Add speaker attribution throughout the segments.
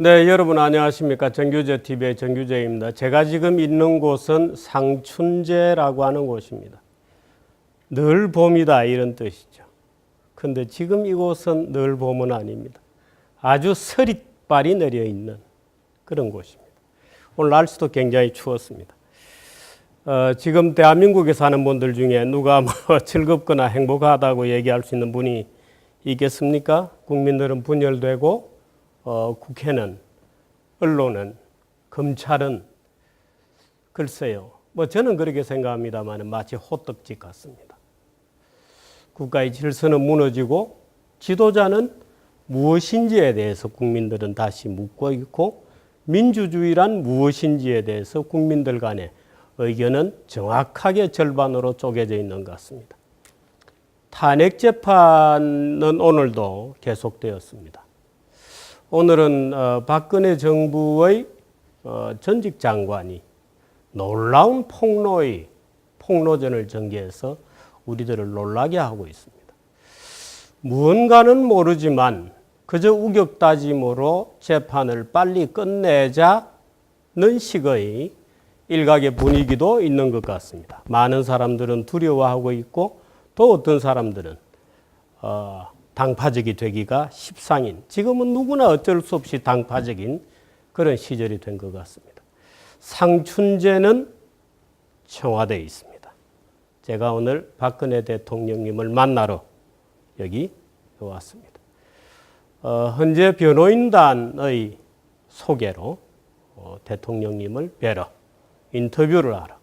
Speaker 1: 네, 여러분 안녕하십니까? 정규재 TV의 정규재입니다. 제가 지금 있는 곳은 상춘제라고 하는 곳입니다. 늘 봄이다 이런 뜻이죠. 근데 지금 이곳은 늘 봄은 아닙니다. 아주 서릿발이 내려 있는 그런 곳입니다. 오늘 날씨도 굉장히 추웠습니다. 지금 대한민국에 사는 분들 중에 누가 뭐 즐겁거나 행복하다고 얘기할 수 있는 분이 있겠습니까? 국민들은 분열되고 국회는, 언론은, 검찰은 글쎄요. 뭐 저는 그렇게 생각합니다만 마치 호떡집 같습니다. 국가의 질서는 무너지고 지도자는 무엇인지에 대해서 국민들은 다시 묻고 있고 민주주의란 무엇인지에 대해서 국민들 간의 의견은 정확하게 절반으로 쪼개져 있는 것 같습니다. 탄핵 재판은 오늘도 계속되었습니다. 오늘은 박근혜 정부의 전직 장관이 놀라운 폭로전을 전개해서 우리들을 놀라게 하고 있습니다. 무언가는 모르지만 그저 우격다짐으로 재판을 빨리 끝내자는 식의 일각의 분위기도 있는 것 같습니다. 많은 사람들은 두려워하고 있고 또 어떤 사람들은 당파적이 되기가 십상인, 지금은 누구나 어쩔 수 없이 당파적인 그런 시절이 된 것 같습니다. 상춘제는 청와대에 있습니다. 제가 오늘 박근혜 대통령님을 만나러 여기 왔습니다. 현재 변호인단의 소개로 대통령님을 뵈러 인터뷰를 하러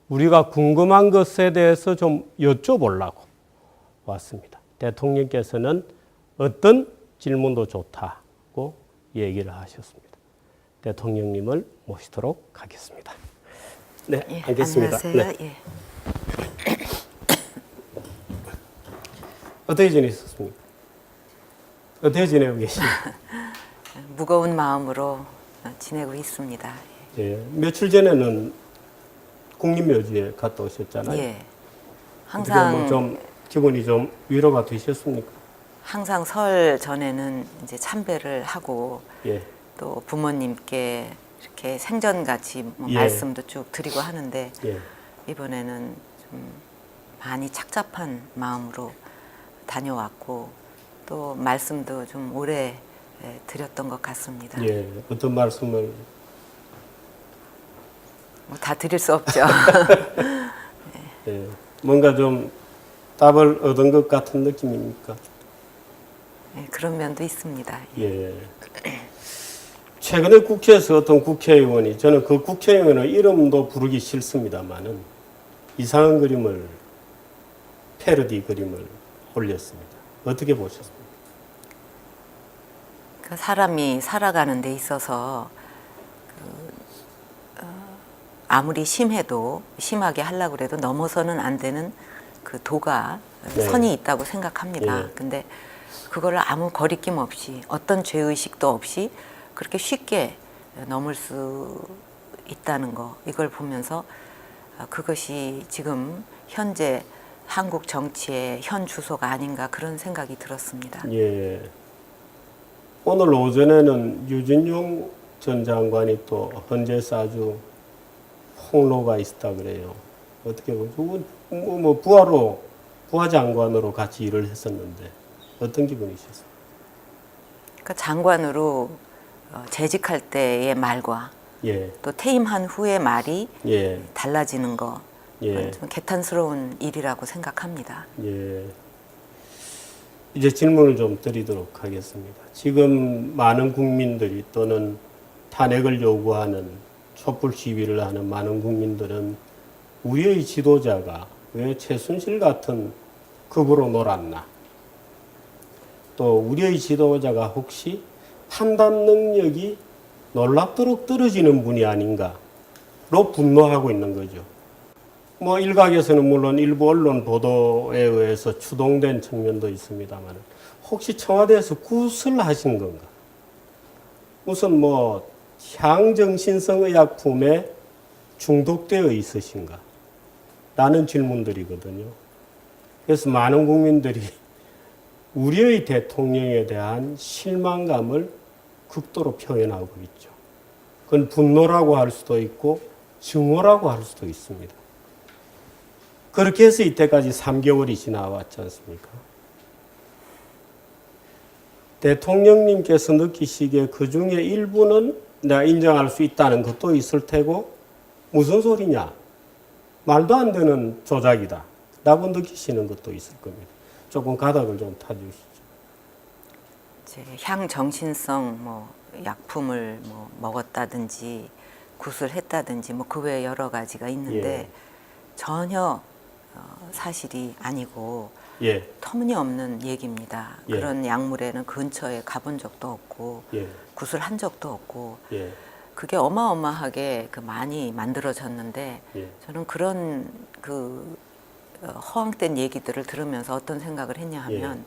Speaker 1: 우리가 궁금한 것에 대해서 좀 여쭤보려고 왔습니다. 대통령께서는 어떤 질문도 좋다고 얘기를 하셨습니다. 대통령님을 모시도록 하겠습니다. 네,
Speaker 2: 예,
Speaker 1: 알겠습니다.
Speaker 2: 안녕하세요.
Speaker 1: 네.
Speaker 2: 예.
Speaker 1: 어떻게 지내셨습니까? 어떻게 지내고 계십니까?
Speaker 2: 무거운 마음으로 지내고 있습니다.
Speaker 1: 예, 며칠 전에는 국립묘지에 갔다 오셨잖아요.
Speaker 2: 예.
Speaker 1: 항상 좀 기분이 좀 위로가 되셨습니까?
Speaker 2: 항상 설 전에는 이제 참배를 하고
Speaker 1: 예.
Speaker 2: 또 부모님께 이렇게 생전같이 뭐
Speaker 1: 예.
Speaker 2: 말씀도 쭉 드리고 하는데
Speaker 1: 예.
Speaker 2: 이번에는 좀 많이 착잡한 마음으로 다녀왔고 또 말씀도 좀 오래 드렸던 것 같습니다.
Speaker 1: 예. 어떤 말씀을?
Speaker 2: 뭐 다 드릴 수 없죠.
Speaker 1: 예. 뭔가 좀 답을 얻은 것 같은 느낌입니까?
Speaker 2: 예, 그런 면도 있습니다.
Speaker 1: 예. 최근에 국회에서 어떤 국회의원이, 저는 그 국회의원의 이름도 부르기 싫습니다만은 이상한 그림을, 패러디 그림을 올렸습니다. 어떻게 보셨습니까?
Speaker 2: 그 사람이 살아가는 데 있어서 아무리 심해도 심하게 하려고 해도 넘어서는 안 되는 그 도가
Speaker 1: 네.
Speaker 2: 선이 있다고 생각합니다.
Speaker 1: 네.
Speaker 2: 근데 그거를 아무 거리낌 없이 어떤 죄의식도 없이 그렇게 쉽게 넘을 수 있다는 거, 이걸 보면서 그것이 지금 현재 한국 정치의 현 주소가 아닌가 그런 생각이 들었습니다.
Speaker 1: 예. 오늘 오전에는 유진용 전 장관이 또 헌재에서 아주 폭로가 있었다 그래요. 어떻게 보죠? 부하 장관으로 같이 일을 했었는데 어떤 기분이셨어요?
Speaker 2: 그러니까 장관으로 재직할 때의 말과
Speaker 1: 예.
Speaker 2: 또 퇴임한 후의 말이
Speaker 1: 예.
Speaker 2: 달라지는 거,
Speaker 1: 예.
Speaker 2: 좀 개탄스러운 일이라고 생각합니다.
Speaker 1: 예. 이제 질문을 좀 드리도록 하겠습니다. 지금 많은 국민들이 또는 탄핵을 요구하는 촛불 시위를 하는 많은 국민들은 우리의 지도자가 왜 최순실 같은 급으로 놀았나? 또 우리의 지도자가 혹시 판단 능력이 놀랍도록 떨어지는 분이 아닌가로 분노하고 있는 거죠. 뭐 일각에서는 물론 일부 언론 보도에 의해서 추동된 측면도 있습니다만 혹시 청와대에서 구슬하신 건가? 우선 뭐 향정신성 의약품에 중독되어 있으신가? 라는 질문들이거든요. 그래서 많은 국민들이 우리의 대통령에 대한 실망감을 극도로 표현하고 있죠. 그건 분노라고 할 수도 있고 증오라고 할 수도 있습니다. 그렇게 해서 이때까지 3개월이 지나왔지 않습니까? 대통령님께서 느끼시기에 그 중에 일부는 내가 인정할 수 있다는 것도 있을 테고 무슨 소리냐? 말도 안 되는 조작이다. 라고 느끼시는 것도 있을 겁니다. 조금 가닥을 좀 타주시죠.
Speaker 2: 이제 향정신성 뭐 약품을 뭐 먹었다든지 구술했다든지 뭐 그 외에 여러 가지가 있는데
Speaker 1: 예.
Speaker 2: 전혀 사실이 아니고
Speaker 1: 예,
Speaker 2: 터무니없는 얘기입니다.
Speaker 1: 예.
Speaker 2: 그런 약물에는 근처에 가본 적도 없고
Speaker 1: 예,
Speaker 2: 구술한 적도 없고
Speaker 1: 예,
Speaker 2: 그게 어마어마하게 그 많이 만들어졌는데
Speaker 1: 예,
Speaker 2: 저는 그런 그 허황된 얘기들을 들으면서 어떤 생각을 했냐 하면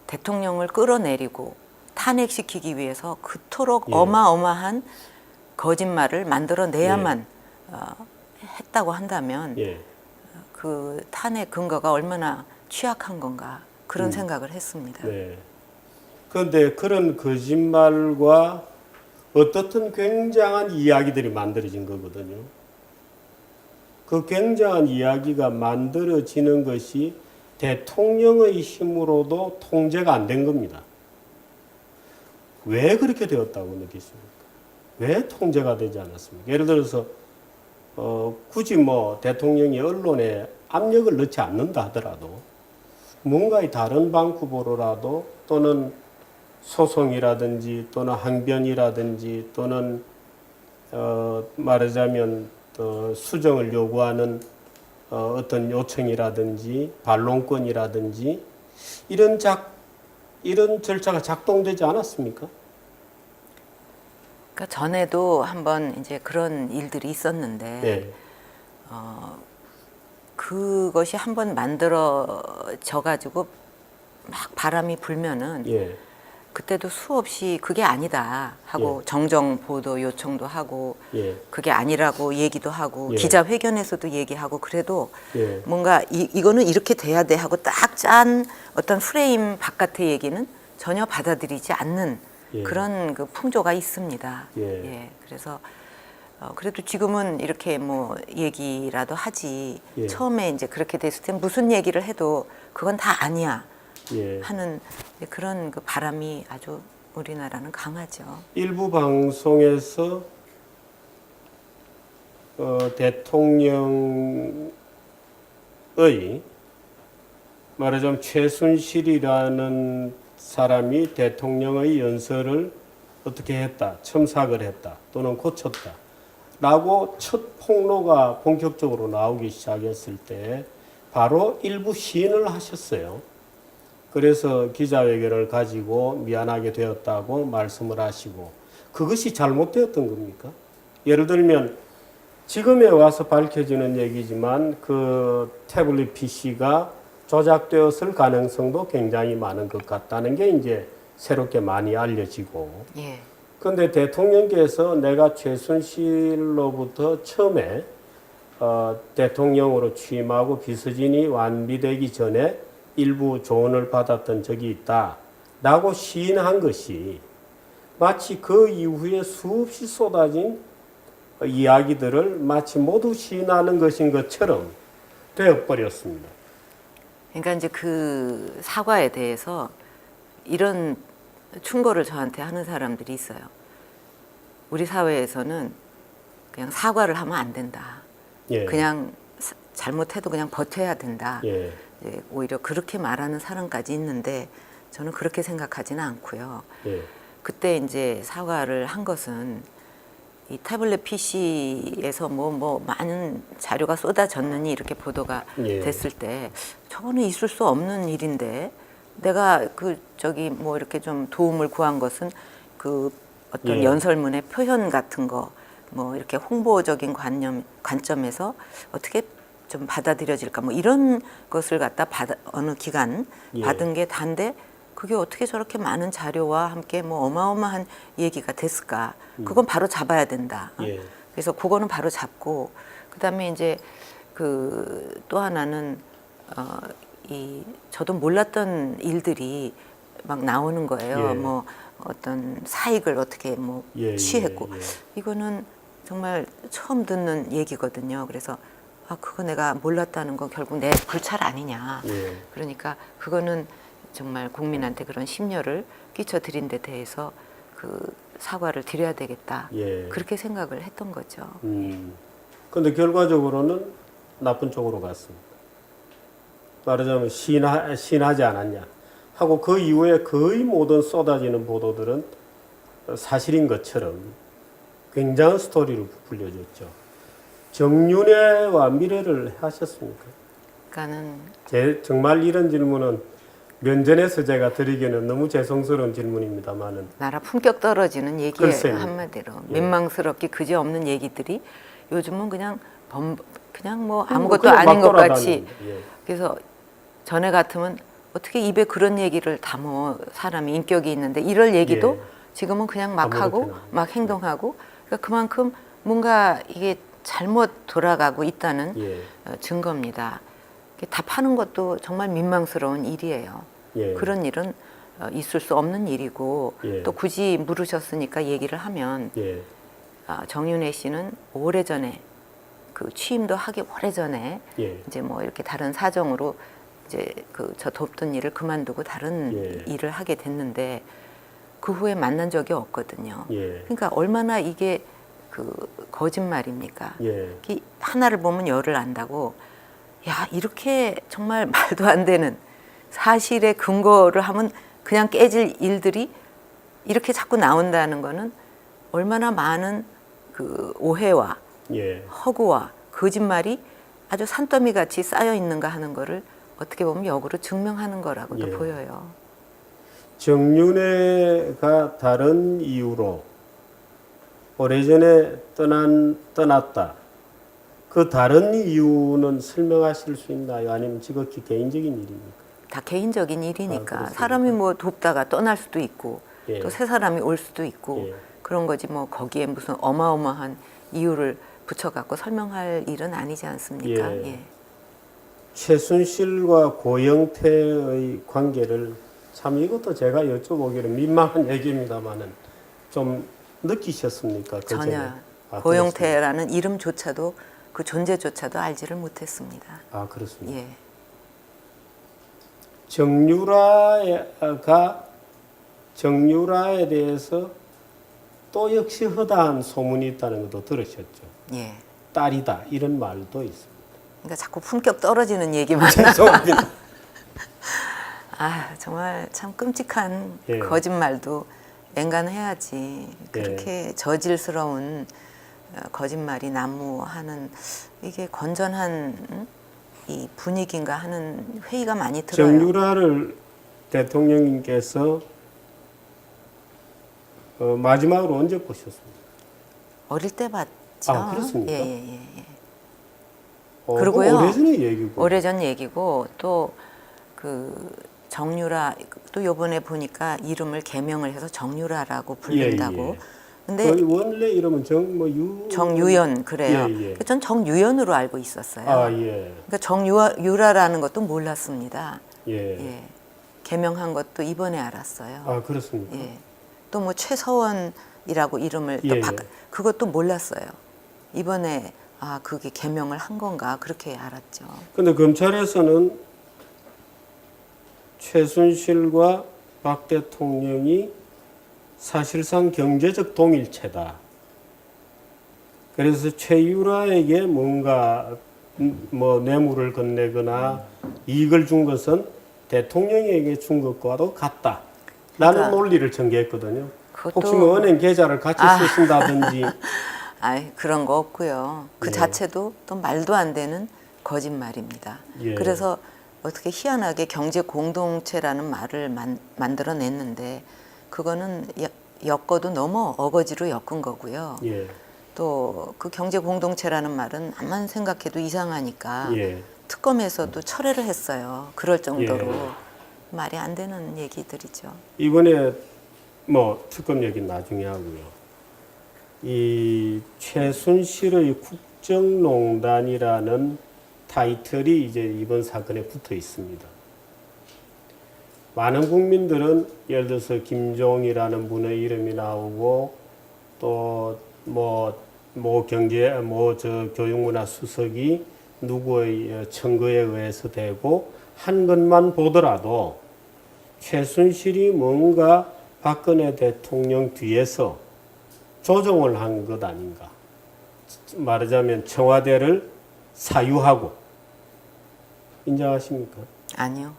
Speaker 2: 대통령을 끌어내리고 탄핵시키기 위해서 그토록
Speaker 1: 예.
Speaker 2: 어마어마한 거짓말을 만들어내야만 했다고 한다면
Speaker 1: 예.
Speaker 2: 그 탄핵 근거가 얼마나 취약한 건가 그런 생각을 했습니다.
Speaker 1: 네. 그런데 그런 거짓말과 어떻든 굉장한 이야기들이 만들어진 거거든요. 그 굉장한 이야기가 만들어지는 것이 대통령의 힘으로도 통제가 안 된 겁니다. 왜 그렇게 되었다고 느끼십니까? 왜 통제가 되지 않았습니까? 예를 들어서 굳이 뭐 대통령이 언론에 압력을 넣지 않는다 하더라도 뭔가의 다른 방법으로라도 또는 소송이라든지 또는 항변이라든지 또는 말하자면 수정을 요구하는 어떤 요청이라든지 반론권이라든지 이런 절차가 작동되지 않았습니까?
Speaker 2: 그러니까 전에도 한번 이제 그런 일들이 있었는데
Speaker 1: 네.
Speaker 2: 그것이 한번 만들어져 가지고 막 바람이 불면은
Speaker 1: 예.
Speaker 2: 그때도 수없이 그게 아니다 하고 정정 보도 요청도 하고
Speaker 1: 예.
Speaker 2: 그게 아니라고 얘기도 하고
Speaker 1: 예.
Speaker 2: 기자회견에서도 얘기하고 그래도
Speaker 1: 예.
Speaker 2: 뭔가 이거는 이렇게 돼야 돼 하고 딱 짠 어떤 프레임 바깥의 얘기는 전혀 받아들이지 않는
Speaker 1: 예.
Speaker 2: 그런 그 풍조가 있습니다.
Speaker 1: 예.
Speaker 2: 그래서 그래도 지금은 이렇게 뭐 얘기라도 하지
Speaker 1: 예.
Speaker 2: 처음에 이제 그렇게 됐을 때 무슨 얘기를 해도 그건 다 아니야
Speaker 1: 예.
Speaker 2: 하는 그런 그 바람이 아주 우리나라는 강하죠.
Speaker 1: 일부 방송에서 대통령의 말하자면 최순실이라는 사람이 대통령의 연설을 어떻게 했다, 첨삭을 했다, 또는 고쳤다 라고 첫 폭로가 본격적으로 나오기 시작했을 때 바로 일부 시인을 하셨어요. 그래서 기자회견을 가지고 미안하게 되었다고 말씀을 하시고 그것이 잘못되었던 겁니까? 예를 들면 지금에 와서 밝혀지는 얘기지만 그 태블릿 PC가 조작되었을 가능성도 굉장히 많은 것 같다는 게 이제 새롭게 많이 알려지고
Speaker 2: 예.
Speaker 1: 그런데 대통령께서 내가 최순실로부터 처음에 대통령으로 취임하고 비서진이 완비되기 전에 일부 조언을 받았던 적이 있다라고 시인한 것이 마치 그 이후에 수없이 쏟아진 이야기들을 마치 모두 시인하는 것인 것처럼 되어버렸습니다.
Speaker 2: 그러니까 이제 그 사과에 대해서 이런 충고를 저한테 하는 사람들이 있어요. 우리 사회에서는 그냥 사과를 하면 안 된다.
Speaker 1: 예.
Speaker 2: 그냥 잘못해도 그냥 버텨야 된다.
Speaker 1: 예.
Speaker 2: 이제 오히려 그렇게 말하는 사람까지 있는데 저는 그렇게 생각하지는 않고요.
Speaker 1: 예.
Speaker 2: 그때 이제 사과를 한 것은 이 태블릿 PC에서 뭐 많은 자료가 쏟아졌느니 이렇게 보도가
Speaker 1: 예.
Speaker 2: 됐을 때 저거는 있을 수 없는 일인데 내가 뭐 이렇게 좀 도움을 구한 것은 그 어떤
Speaker 1: 예.
Speaker 2: 연설문의 표현 같은 거 뭐 이렇게 홍보적인 관점에서 어떻게 좀 받아들여질까 뭐 이런 것을 갖다 어느 기간
Speaker 1: 예.
Speaker 2: 받은 게 단데 그게 어떻게 저렇게 많은 자료와 함께 뭐 어마어마한 얘기가 됐을까? 그건 바로 잡아야 된다.
Speaker 1: 예.
Speaker 2: 그래서 그거는 바로 잡고 그다음에 이제 그 또 하나는 저도 몰랐던 일들이 막 나오는 거예요.
Speaker 1: 예.
Speaker 2: 뭐 어떤 사익을 어떻게 뭐
Speaker 1: 예,
Speaker 2: 취했고
Speaker 1: 예, 예.
Speaker 2: 이거는 정말 처음 듣는 얘기거든요. 그래서 아 그거 내가 몰랐다는 건 결국 내 불찰 아니냐.
Speaker 1: 예.
Speaker 2: 그러니까 그거는 정말 국민한테 그런 심려를 끼쳐드린 데 대해서 그 사과를 드려야 되겠다.
Speaker 1: 예.
Speaker 2: 그렇게 생각을 했던 거죠.
Speaker 1: 근데 결과적으로는 나쁜 쪽으로 갔습니다. 말하자면 시인하지 않았냐 하고 그 이후에 거의 모든 쏟아지는 보도들은 사실인 것처럼 굉장한 스토리로 부풀려졌죠. 정윤회와 미래를 하셨습니까?
Speaker 2: 그러니까는
Speaker 1: 정말 이런 질문은 면전에서 제가 드리기는 너무 죄송스러운 질문입니다만은
Speaker 2: 나라 품격 떨어지는 얘기에
Speaker 1: 글쎄요.
Speaker 2: 한마디로
Speaker 1: 예.
Speaker 2: 민망스럽게 그지없는 얘기들이 요즘은 그냥 그냥 뭐 아무것도
Speaker 1: 그냥
Speaker 2: 아닌
Speaker 1: 막
Speaker 2: 것 같이
Speaker 1: 돌아다니는, 예.
Speaker 2: 그래서 전에 같으면 어떻게 입에 그런 얘기를 담어 사람이 인격이 있는데 이럴 얘기도
Speaker 1: 예.
Speaker 2: 지금은 그냥 막
Speaker 1: 아무렇게나.
Speaker 2: 하고 막 행동하고 그러니까 그만큼 뭔가 이게 잘못 돌아가고 있다는
Speaker 1: 예.
Speaker 2: 증거입니다. 이게 답하는 것도 정말 민망스러운 일이에요.
Speaker 1: 예.
Speaker 2: 그런 일은 있을 수 없는 일이고
Speaker 1: 예.
Speaker 2: 또 굳이 물으셨으니까 얘기를 하면
Speaker 1: 예.
Speaker 2: 정윤회 씨는 오래전에 그 취임도 하기 오래전에
Speaker 1: 예.
Speaker 2: 이제 뭐 이렇게 다른 사정으로 이제 그 저 돕던 일을 그만두고 다른
Speaker 1: 예.
Speaker 2: 일을 하게 됐는데 그 후에 만난 적이 없거든요.
Speaker 1: 예.
Speaker 2: 그러니까 얼마나 이게 그 거짓말입니까?
Speaker 1: 예.
Speaker 2: 이 하나를 보면 열을 안다고 야 이렇게 정말 말도 안 되는 사실의 근거를 하면 그냥 깨질 일들이 이렇게 자꾸 나온다는 거는 얼마나 많은 그 오해와
Speaker 1: 예.
Speaker 2: 허구와 거짓말이 아주 산더미 같이 쌓여 있는가 하는 거를 어떻게 보면 역으로 증명하는 거라고도
Speaker 1: 예.
Speaker 2: 보여요.
Speaker 1: 정윤회가 다른 이유로 오래전에 떠났다. 그 다른 이유는 설명하실 수 있나요? 아니면 지극히 개인적인 일입니까?
Speaker 2: 다 개인적인 일이니까
Speaker 1: 그렇습니까?
Speaker 2: 사람이 뭐 돕다가 떠날 수도 있고
Speaker 1: 예.
Speaker 2: 또 새 사람이 올 수도 있고
Speaker 1: 예.
Speaker 2: 그런 거지 뭐 거기에 무슨 어마어마한 이유를 붙여갖고 설명할 일은 아니지 않습니까?
Speaker 1: 예.
Speaker 2: 예.
Speaker 1: 최순실과 고영태의 관계를 참 이것도 제가 여쭤보기로 민망한 얘기입니다만은 좀 느끼셨습니까? 그 전에?
Speaker 2: 전혀
Speaker 1: 아,
Speaker 2: 고영태라는 이름조차도 그 존재조차도 알지를 못했습니다.
Speaker 1: 아, 그렇습니다.
Speaker 2: 예.
Speaker 1: 정유라에 대해서 또 역시 허다한 소문이 있다는 것도 들으셨죠.
Speaker 2: 예.
Speaker 1: 딸이다 이런 말도 있습니다.
Speaker 2: 그러니까 자꾸 품격 떨어지는 얘기만.
Speaker 1: 죄송합니다.
Speaker 2: 아 정말 참 끔찍한
Speaker 1: 예.
Speaker 2: 거짓말도 앵간해야지. 그렇게 저질스러운 거짓말이 난무하는 이게 건전한 이 분위기인가 하는 회의가 많이 들어요.
Speaker 1: 정유라를 대통령님께서 마지막으로 언제 보셨습니까?
Speaker 2: 어릴 때 봤죠.
Speaker 1: 아, 그렇습니까?
Speaker 2: 예.
Speaker 1: 그리고요. 오래전의 얘기고.
Speaker 2: 오래전 얘기고 또 그 정유라 또 요번에 보니까 이름을 개명을 해서 정유라라고 부른다고. 근데
Speaker 1: 그 원래 이름은
Speaker 2: 정유연 그래요.
Speaker 1: 예.
Speaker 2: 전 정유연으로 알고 있었어요.
Speaker 1: 아, 예.
Speaker 2: 그러니까 정유라라는 것도 몰랐습니다.
Speaker 1: 예.
Speaker 2: 예. 개명한 것도 이번에 알았어요.
Speaker 1: 아, 그렇습니까?
Speaker 2: 예. 또 뭐 최서원이라고 이름을 또
Speaker 1: 예.
Speaker 2: 그것도 몰랐어요. 이번에 아 그게 개명을 한 건가 그렇게 알았죠.
Speaker 1: 근데 검찰에서는 최순실과 박 대통령이 사실상 경제적 동일체다. 그래서 최유라에게 뭔가 뭐 뇌물을 건네거나 이익을 준 것은 대통령에게 준 것과도 같다. 라는
Speaker 2: 그러니까
Speaker 1: 논리를 전개했거든요.
Speaker 2: 그것도-
Speaker 1: 혹시 뭐 은행 계좌를 같이 쓰신다든지.
Speaker 2: 아이 그런 거 없고요. 그
Speaker 1: 예.
Speaker 2: 자체도 또 말도 안 되는 거짓말입니다.
Speaker 1: 예.
Speaker 2: 그래서 어떻게 희한하게 경제 공동체라는 말을 만들어냈는데 그거는 엮어도 너무 어거지로 엮은 거고요.
Speaker 1: 예.
Speaker 2: 또 그 경제 공동체라는 말은 암만 생각해도 이상하니까
Speaker 1: 예.
Speaker 2: 특검에서도 철회를 했어요. 그럴 정도로
Speaker 1: 예.
Speaker 2: 말이 안 되는 얘기들이죠.
Speaker 1: 이번에 뭐 특검 얘기 나중에 하고요. 이 최순실의 국정농단이라는 타이틀이 이제 이번 사건에 붙어 있습니다. 많은 국민들은 예를 들어서 김종이라는 분의 이름이 나오고 또 뭐 경제 저 교육문화 수석이 누구의 청구에 의해서 되고 한 것만 보더라도 최순실이 뭔가 박근혜 대통령 뒤에서 조종을 한 것 아닌가. 말하자면 청와대를 사유하고 인정하십니까?
Speaker 2: 아니요.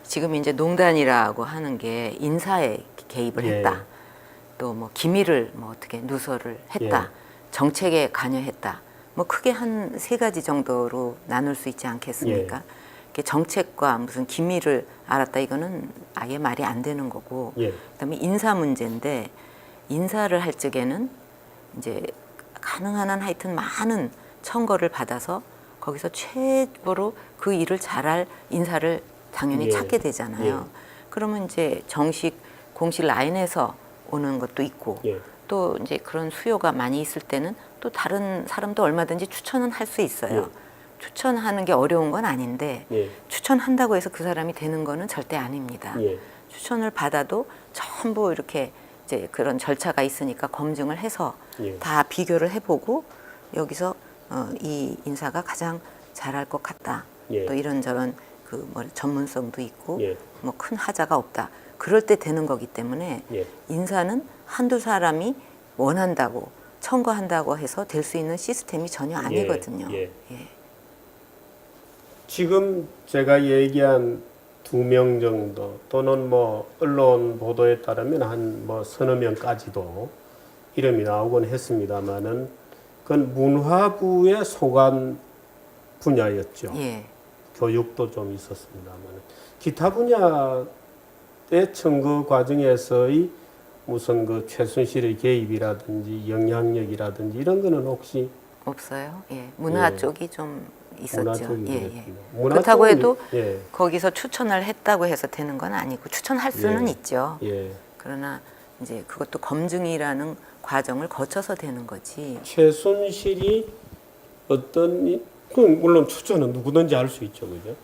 Speaker 2: 지금 이제 농단이라고 하는 게 인사에 개입을
Speaker 1: 예.
Speaker 2: 했다. 또 뭐 기밀을 뭐 어떻게 누설을 했다. 정책에 관여했다. 뭐 크게 한 3가지 정도로 나눌 수 있지 않겠습니까? 이게 정책과 무슨 기밀을 알았다 이거는 아예 말이 안 되는 거고. 그다음에 인사 문제인데 인사를 할 적에는 이제 가능한 한 하여튼 많은 청거를 받아서 거기서 최고로 그 일을 잘할 인사를 당연히 찾게 되잖아요. 그러면 이제 정식 공식 라인에서 오는 것도 있고 또 이제 그런 수요가 많이 있을 때는 또 다른 사람도 얼마든지 추천은 할 수 있어요. 추천하는 게 어려운 건 아닌데 추천한다고 해서 그 사람이 되는 거는 절대 아닙니다. 추천을 받아도 전부 이렇게 이제 그런 절차가 있으니까 검증을 해서 다 비교를 해보고 여기서 이 인사가 가장 잘할 것 같다. 또 이런저런 뭐 전문성도 있고 뭐 큰 하자가 없다. 그럴 때 되는 거기 때문에 인사는 한두 사람이 원한다고 청구한다고 해서 될 수 있는 시스템이 전혀 아니거든요.
Speaker 1: 지금 제가 얘기한 2명 정도 또는 뭐 언론 보도에 따르면 한 뭐 서너 명까지도 이름이 나오곤 했습니다만은 그건 문화부의 소관 분야였죠. 교육도 좀 있었습니다만 기타 분야의 청구 과정에서의 무슨 그 최순실의 개입이라든지 영향력이라든지 이런 거는 혹시
Speaker 2: 없어요. 문화 쪽이 좀 있었죠.
Speaker 1: 문화
Speaker 2: 그렇다고
Speaker 1: 쪽은,
Speaker 2: 해도 거기서 추천을 했다고 해서 되는 건 아니고 추천할 수는 있죠. 그러나 이제 그것도 검증이라는 과정을 거쳐서 되는 거지.
Speaker 1: 최순실이 물론 추천은 누구든지 할 수 있죠, 그죠?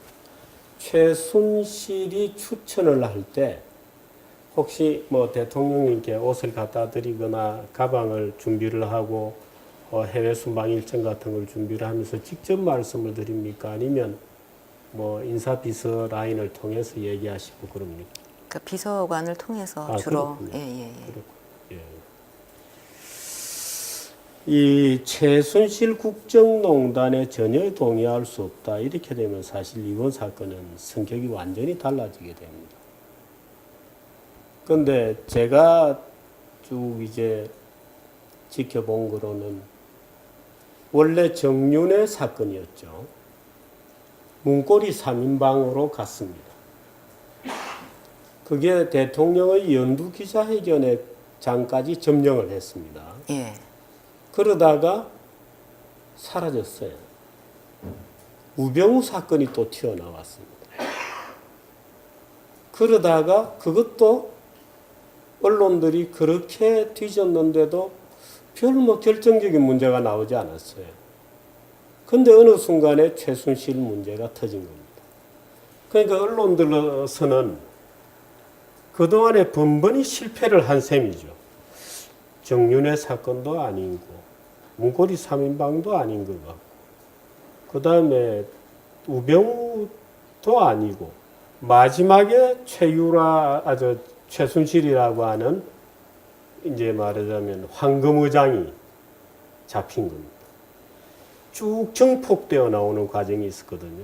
Speaker 1: 최순실이 추천을 할 때 혹시 뭐 대통령님께 옷을 갖다 드리거나 가방을 준비를 하고 해외 순방 일정 같은 걸 준비를 하면서 직접 말씀을 드립니까? 아니면 뭐 인사비서 라인을 통해서 얘기하시고 그럽니까?
Speaker 2: 그러니까 비서관을 통해서 주로.
Speaker 1: 이 최순실 국정농단에 전혀 동의할 수 없다. 이렇게 되면 사실 이번 사건은 성격이 완전히 달라지게 됩니다. 그런데 제가 쭉 이제 지켜본 거로는 원래 정윤회 사건이었죠. 문고리 3인방으로 갔습니다. 그게 대통령의 연두 기자회견에 장까지 점령을 했습니다. 그러다가 사라졌어요. 우병우 사건이 또 튀어나왔습니다. 그러다가 그것도 언론들이 그렇게 뒤졌는데도 별 뭐 결정적인 문제가 나오지 않았어요. 근데 어느 순간에 최순실 문제가 터진 겁니다. 그러니까 언론들로서는 그동안에 번번이 실패를 한 셈이죠. 정윤회 사건도 아니고 문고리 3인방도 아닌 것 같고 그 다음에 우병우도 아니고 마지막에 최순실이라고 하는 이제 말하자면 황금의장이 잡힌 겁니다. 쭉 정폭되어 나오는 과정이 있었거든요.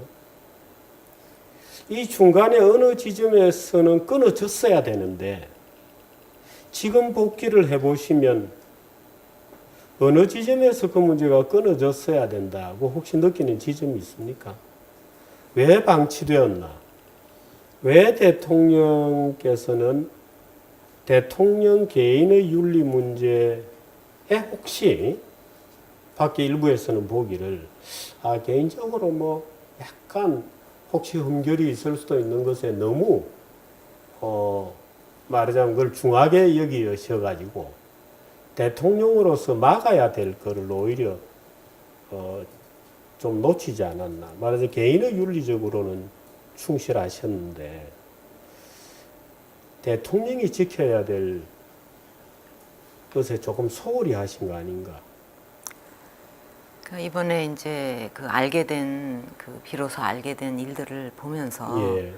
Speaker 1: 이 중간에 어느 지점에서는 끊어졌어야 되는데 지금 복귀를 해보시면 어느 지점에서 그 문제가 끊어졌어야 된다고 혹시 느끼는 지점이 있습니까? 왜 방치되었나? 왜 대통령께서는 대통령 개인의 윤리 문제에 혹시 밖에 일부에서는 보기를 개인적으로 뭐 약간 혹시 흠결이 있을 수도 있는 것에 너무 말하자면 그걸 중하게 여기셔가지고 대통령으로서 막아야 될 거를 오히려 좀 놓치지 않았나. 말하자면 개인의 윤리적으로는 충실하셨는데 대통령이 지켜야 될 것에 조금 소홀히 하신 거 아닌가?
Speaker 2: 이번에 이제 비로소 알게 된 일들을 보면서
Speaker 1: 예.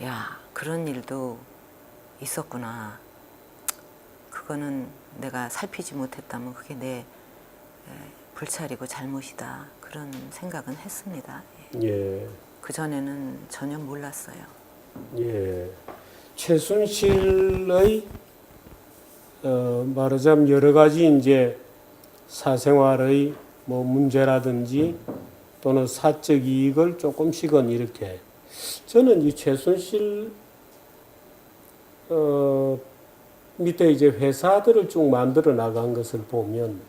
Speaker 2: 야, 그런 일도 있었구나. 그거는 내가 살피지 못했다면 그게 내 불찰이고 잘못이다. 그런 생각은 했습니다.
Speaker 1: 예.
Speaker 2: 그전에는 전혀 몰랐어요.
Speaker 1: 예. 최순실의 말하자면 여러 가지 이제 사생활의 뭐 문제라든지 또는 사적 이익을 조금씩은 이렇게 저는 이 최순실 밑에 이제 회사들을 쭉 만들어 나간 것을 보면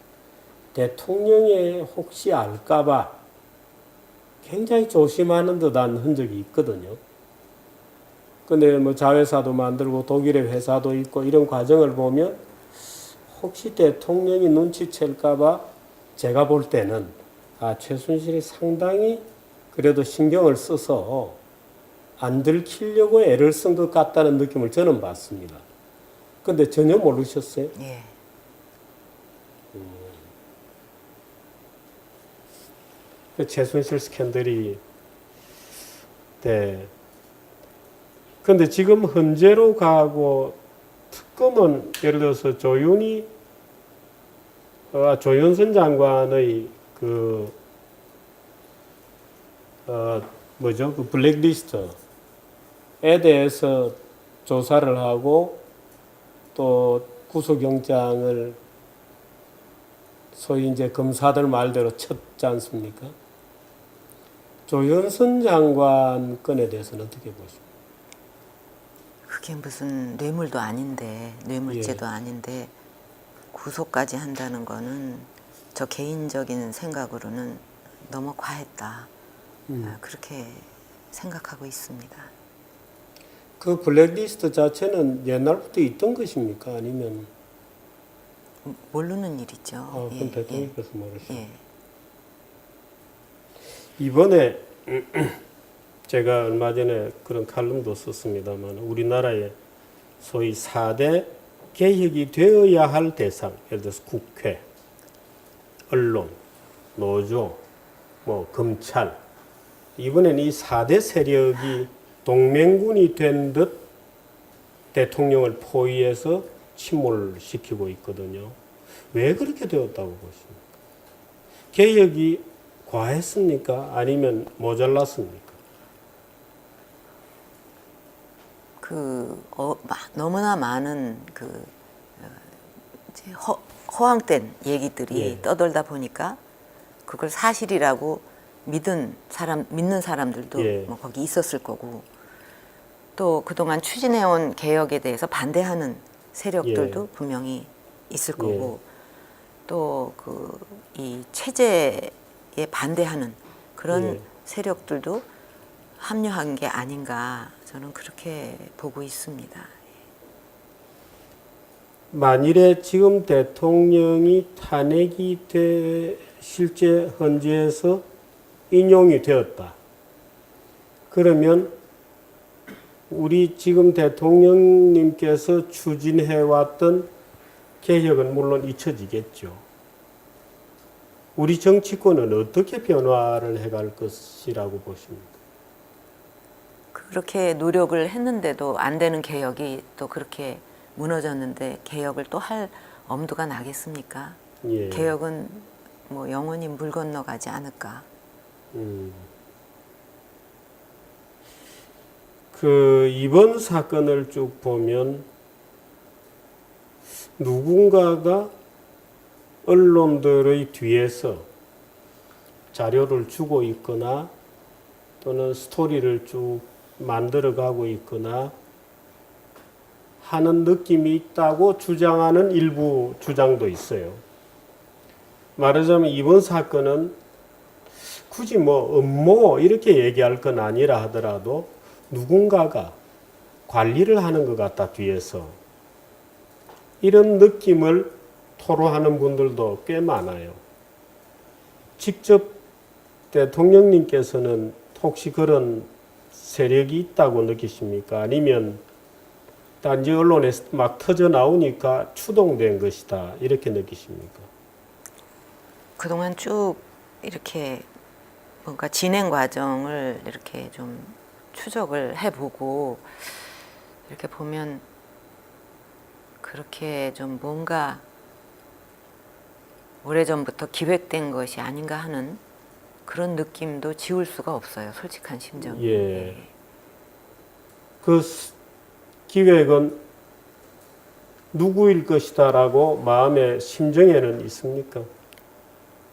Speaker 1: 대통령이 혹시 알까봐 굉장히 조심하는 듯한 흔적이 있거든요. 근데 뭐 자회사도 만들고 독일의 회사도 있고 이런 과정을 보면 혹시 대통령이 눈치챌까봐 제가 볼 때는 최순실이 상당히 그래도 신경을 써서 안 들키려고 애를 쓴 것 같다는 느낌을 저는 받습니다. 근데 전혀 모르셨어요?
Speaker 2: 예.
Speaker 1: 그 최순실 스캔들이 네. 근데 지금 헌재로 가고 특검은 예를 들어서 조윤선 장관의 그 블랙리스트에 대해서 조사를 하고 또 구속영장을 소위 이제 검사들 말대로 쳤지 않습니까? 조윤선 장관 건에 대해서는 어떻게 보십니까?
Speaker 2: 그게 무슨 뇌물도 아닌데, 뇌물죄도 아닌데 구속까지 한다는 거는 저 개인적인 생각으로는 너무 과했다. 그렇게 생각하고 있습니다.
Speaker 1: 그 블랙리스트 자체는 옛날부터 있던 것입니까? 아니면
Speaker 2: 모르는 일이죠.
Speaker 1: 그럼 대통령께서 모르시죠.
Speaker 2: 예.
Speaker 1: 이번에 제가 얼마 전에 그런 칼럼도 썼습니다만 우리나라의 소위 4대 개혁이 되어야 할 대상, 예를 들어서 국회, 언론, 노조, 검찰, 이번엔 이 4대 세력이 동맹군이 된 듯 대통령을 포위해서 침몰시키고 있거든요. 왜 그렇게 되었다고 보십니까? 개혁이 과했습니까? 아니면 모자랐습니까?
Speaker 2: 너무나 많은 허황된 얘기들이 떠돌다 보니까 그걸 사실이라고 믿는 사람들도 뭐 거기 있었을 거고, 또 그동안 추진해온 개혁에 대해서 반대하는 세력들도 분명히 있을 거고, 또 이 체제에 반대하는 그런 세력들도 합류한 게 아닌가, 저는 그렇게 보고 있습니다.
Speaker 1: 만일에 지금 대통령이 탄핵이 실제 헌재에서 인용이 되었다. 그러면 우리 지금 대통령님께서 추진해왔던 개혁은 물론 잊혀지겠죠. 우리 정치권은 어떻게 변화를 해갈 것이라고 보십니까?
Speaker 2: 그렇게 노력을 했는데도 안 되는 개혁이 또 그렇게 무너졌는데 개혁을 또 할 엄두가 나겠습니까? 개혁은 뭐 영원히 물 건너가지 않을까.
Speaker 1: 이번 사건을 쭉 보면 누군가가 언론들의 뒤에서 자료를 주고 있거나 또는 스토리를 쭉 만들어가고 있거나 하는 느낌이 있다고 주장하는 일부 주장도 있어요. 말하자면 이번 사건은 굳이 음모 이렇게 얘기할 건 아니라 하더라도 누군가가 관리를 하는 것 같다, 뒤에서. 이런 느낌을 토로하는 분들도 꽤 많아요. 직접 대통령님께서는 혹시 그런 세력이 있다고 느끼십니까? 아니면 딴지 언론에 막 터져 나오니까 추동된 것이다 이렇게 느끼십니까?
Speaker 2: 그동안 쭉 이렇게 뭔가 진행 과정을 이렇게 좀 추적을 해보고 이렇게 보면 그렇게 좀 뭔가 오래전부터 기획된 것이 아닌가 하는 그런 느낌도 지울 수가 없어요. 솔직한 심정.
Speaker 1: 예. 그 기획은 누구일 것이다라고 마음의 심정에는 있습니까?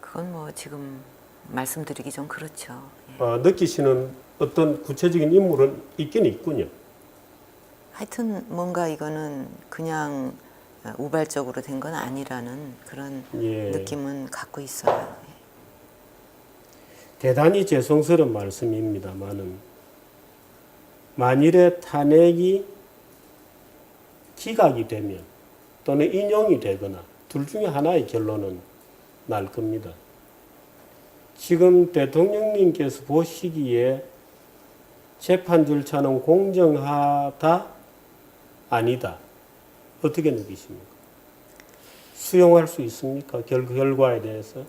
Speaker 2: 그건 뭐 지금 말씀드리기 좀 그렇죠. 예.
Speaker 1: 느끼시는 어떤 구체적인 인물은 있긴 있군요.
Speaker 2: 하여튼 뭔가 이거는 그냥 우발적으로 된 건 아니라는 그런
Speaker 1: 예.
Speaker 2: 느낌은 갖고 있어요. 예.
Speaker 1: 대단히 죄송스러운 말씀입니다만은 만일에 탄핵이 기각이 되면 또는 인용이 되거나 둘 중에 하나의 결론은 날 겁니다. 지금 대통령님께서 보시기에 재판 절차는 공정하다? 아니다. 어떻게 느끼십니까? 수용할 수 있습니까? 결과에 대해서?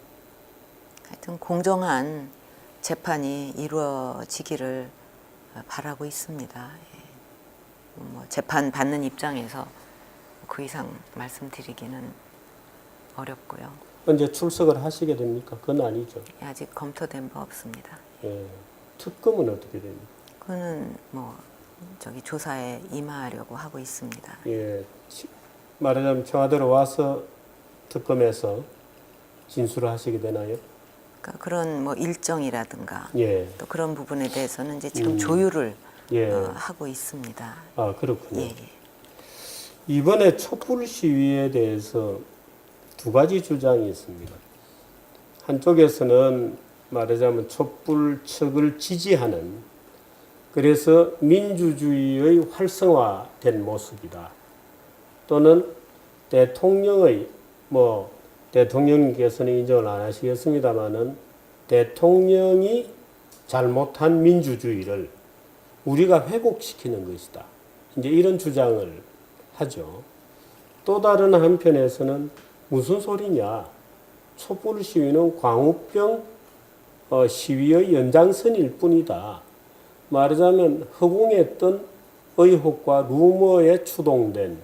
Speaker 2: 하여튼 공정한 재판이 이루어지기를 바라고 있습니다. 예. 뭐 재판 받는 입장에서 그 이상 말씀드리기는 어렵고요.
Speaker 1: 언제 출석을 하시게 됩니까? 그건 아니죠.
Speaker 2: 아직 검토된 바 없습니다.
Speaker 1: 예. 특검은 어떻게 됩니까?
Speaker 2: 그거는 뭐 저기 조사에 임하려고 하고 있습니다.
Speaker 1: 예. 말하자면 청와대로 와서 특검에서 진술을 하시게 되나요?
Speaker 2: 그러니까 그런 뭐 일정이라든가
Speaker 1: 예.
Speaker 2: 또 그런 부분에 대해서는 이제 지금 조율을
Speaker 1: 예.
Speaker 2: 하고 있습니다.
Speaker 1: 아, 그렇군요.
Speaker 2: 예, 예.
Speaker 1: 이번에 촛불 시위에 대해서 두 가지 주장이 있습니다. 한쪽에서는 말하자면 촛불 측을 지지하는 그래서 민주주의의 활성화된 모습이다. 또는 대통령의 대통령님께서는 인정을 안 하시겠습니다만은 대통령이 잘못한 민주주의를 우리가 회복시키는 것이다. 이제 이런 주장을 하죠. 또 다른 한편에서는 무슨 소리냐. 촛불 시위는 광우병 시위의 연장선일 뿐이다. 말하자면 허공했던 의혹과 루머에 추동된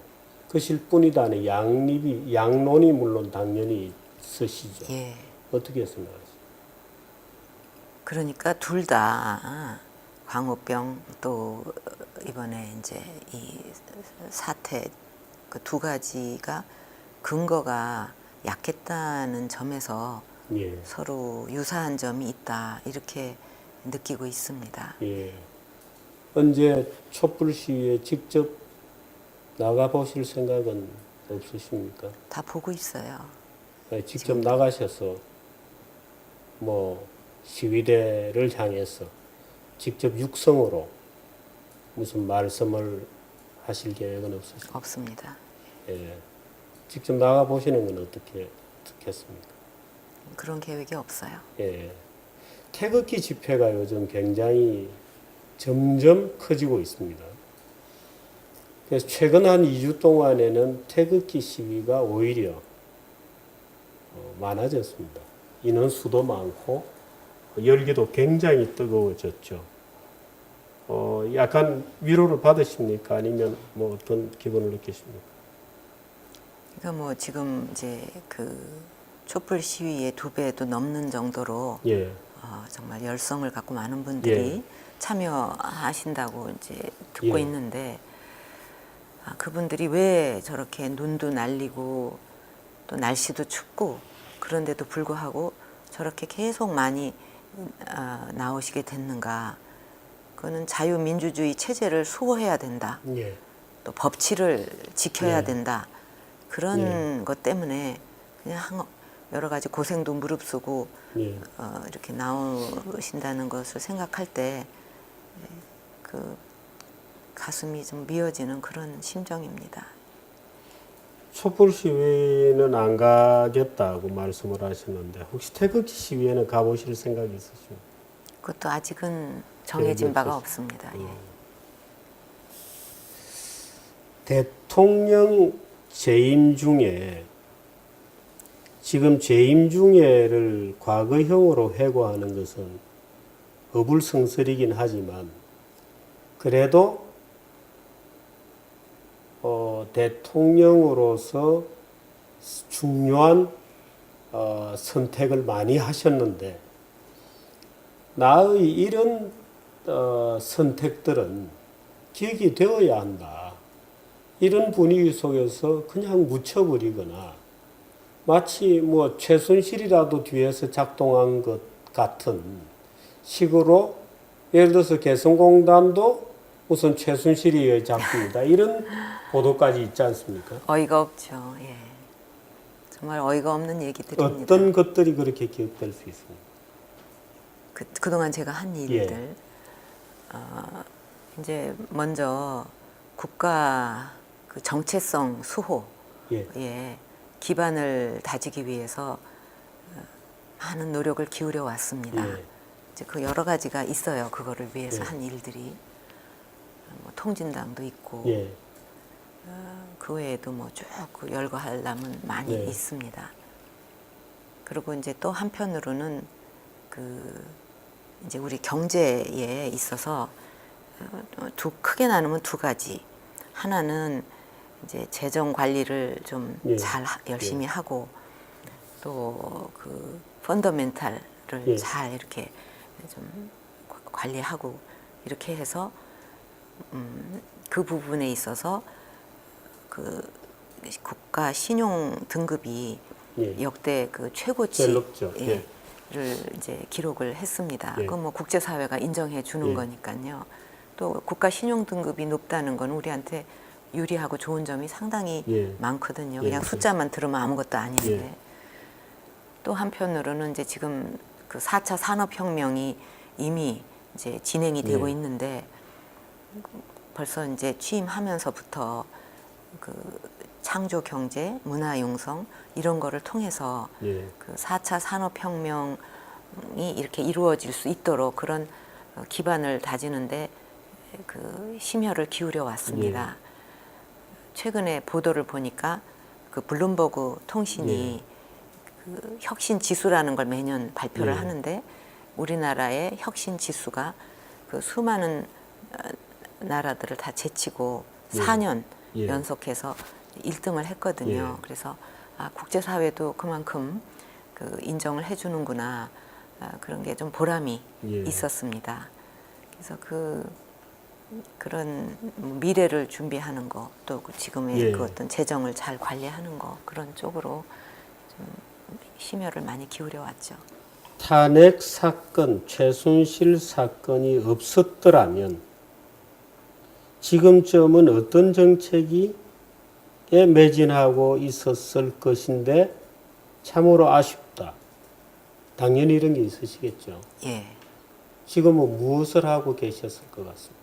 Speaker 1: 것일 뿐이다는 양론이 물론 당연히 있으시죠.
Speaker 2: 예.
Speaker 1: 어떻게 생각하세요?
Speaker 2: 그러니까 둘 다 광우병 또 이번에 이제 이 사태 그 두 가지가 근거가 약했다는 점에서
Speaker 1: 예.
Speaker 2: 서로 유사한 점이 있다 이렇게 느끼고 있습니다.
Speaker 1: 예. 언제 촛불 시위에 직접 나가 보실 생각은 없으십니까?
Speaker 2: 다 보고 있어요.
Speaker 1: 직접 나가셔서 시위대를 향해서 직접 육성으로 무슨 말씀을 하실 계획은 없으십니까?
Speaker 2: 없습니다.
Speaker 1: 예. 직접 나가 보시는 건 어떻게 듣겠습니까?
Speaker 2: 그런 계획이 없어요.
Speaker 1: 예. 태극기 집회가 요즘 굉장히 점점 커지고 있습니다. 그래서 최근 한 2주 동안에는 태극기 시위가 오히려 많아졌습니다. 인원수도 많고 열기도 굉장히 뜨거워졌죠. 약간 위로를 받으십니까? 아니면 어떤 기분을 느끼십니까?
Speaker 2: 그러니까 뭐 지금 이제 그 촛불 시위의 2배도 넘는 정도로
Speaker 1: 예.
Speaker 2: 정말 열성을 갖고 많은 분들이
Speaker 1: 예.
Speaker 2: 참여하신다고 이제 듣고
Speaker 1: 예.
Speaker 2: 있는데 그분들이 왜 저렇게 눈도 날리고 또 날씨도 춥고 그런데도 불구하고 저렇게 계속 많이 나오시게 됐는가? 그거는 자유민주주의 체제를 수호해야 된다.
Speaker 1: 예.
Speaker 2: 또 법치를 지켜야
Speaker 1: 예.
Speaker 2: 된다. 그런 것 때문에 그냥 여러 가지 고생도 무릅쓰고
Speaker 1: 예.
Speaker 2: 이렇게 나오신다는 것을 생각할 때 그 가슴이 좀 미어지는 그런 심정입니다.
Speaker 1: 촛불 시위는 안 가겠다고 말씀을 하셨는데 혹시 태극기 시위에는 가보실 생각이 있으십니까?
Speaker 2: 그것도 아직은 정해진 바가
Speaker 1: 계획이
Speaker 2: 없습니다. 예.
Speaker 1: 대통령 재임 중에 지금 재임 중에를 과거형으로 회고하는 것은 어불성설이긴 하지만 그래도 대통령으로서 중요한 선택을 많이 하셨는데 나의 이런 선택들은 기억이 되어야 한다. 이런 분위기 속에서 그냥 묻혀버리거나 마치 뭐 최순실이라도 뒤에서 작동한 것 같은 식으로 예를 들어서 개성공단도 우선 최순실이의 작품이다. 이런 보도까지 있지 않습니까?
Speaker 2: 어이가 없죠. 예. 정말 어이가 없는 얘기들입니다.
Speaker 1: 어떤 것들이 그렇게 기억될 수 있습니까?
Speaker 2: 그동안 제가 한 일들. 이제 먼저 국가 그 정체성 수호에
Speaker 1: 예.
Speaker 2: 기반을 다지기 위해서 많은 노력을 기울여 왔습니다.
Speaker 1: 예.
Speaker 2: 이제 그 여러 가지가 있어요. 그거를 위해서
Speaker 1: 예.
Speaker 2: 한 일들이 뭐 통진당도 있고
Speaker 1: 예.
Speaker 2: 그 외에도 뭐 쭉 열거하려면 많이
Speaker 1: 네.
Speaker 2: 있습니다. 그리고 이제 또 한편으로는 그 이제 우리 경제에 있어서 크게 나누면 두 가지. 하나는 이제 재정 관리를 좀
Speaker 1: 예.
Speaker 2: 잘 열심히 하고 또 그 펀더멘탈을
Speaker 1: 예.
Speaker 2: 잘 이렇게 좀 관리하고 이렇게 해서 그 부분에 있어서 그 국가 신용 등급이
Speaker 1: 예.
Speaker 2: 역대 그
Speaker 1: 제일
Speaker 2: 최고치
Speaker 1: 높죠. 예.
Speaker 2: 를 이제 기록을 했습니다.
Speaker 1: 예.
Speaker 2: 그건 뭐 국제사회가 인정해 주는
Speaker 1: 예.
Speaker 2: 거니까요. 또 국가 신용 등급이 높다는 건 우리한테 유리하고 좋은 점이 상당히
Speaker 1: 예.
Speaker 2: 많거든요.
Speaker 1: 예.
Speaker 2: 그냥 숫자만 들으면 아무것도 아닌데.
Speaker 1: 예.
Speaker 2: 또 한편으로는 이제 지금 그 4차 산업혁명이 이미 이제 진행이 되고
Speaker 1: 예.
Speaker 2: 있는데 벌써 이제 취임하면서부터 그 창조 경제, 문화 융성 이런 거를 통해서
Speaker 1: 예.
Speaker 2: 그 4차 산업혁명이 이렇게 이루어질 수 있도록 그런 기반을 다지는데 그 심혈을 기울여 왔습니다. 최근에 보도를 보니까 그 블룸버그 통신이 그 혁신 지수라는 걸 매년 발표를
Speaker 1: 예.
Speaker 2: 하는데 우리나라의 혁신 지수가 그 수많은 나라들을 다 제치고
Speaker 1: 예.
Speaker 2: 4년
Speaker 1: 예.
Speaker 2: 연속해서 1등을 했거든요.
Speaker 1: 예.
Speaker 2: 그래서 국제사회도 그만큼 그 인정을 해주는구나 그런 게 좀 보람이
Speaker 1: 예.
Speaker 2: 있었습니다. 그래서 그런 미래를 준비하는 거, 또 지금의
Speaker 1: 예.
Speaker 2: 그 어떤 재정을 잘 관리하는 거 그런 쪽으로 좀 심혈을 많이 기울여 왔죠.
Speaker 1: 탄핵 사건, 최순실 사건이 없었더라면 지금쯤은 어떤 정책에 매진하고 있었을 것인데 참으로 아쉽다. 당연히 이런 게 있으시겠죠.
Speaker 2: 예.
Speaker 1: 지금은 무엇을 하고 계셨을 것 같습니다.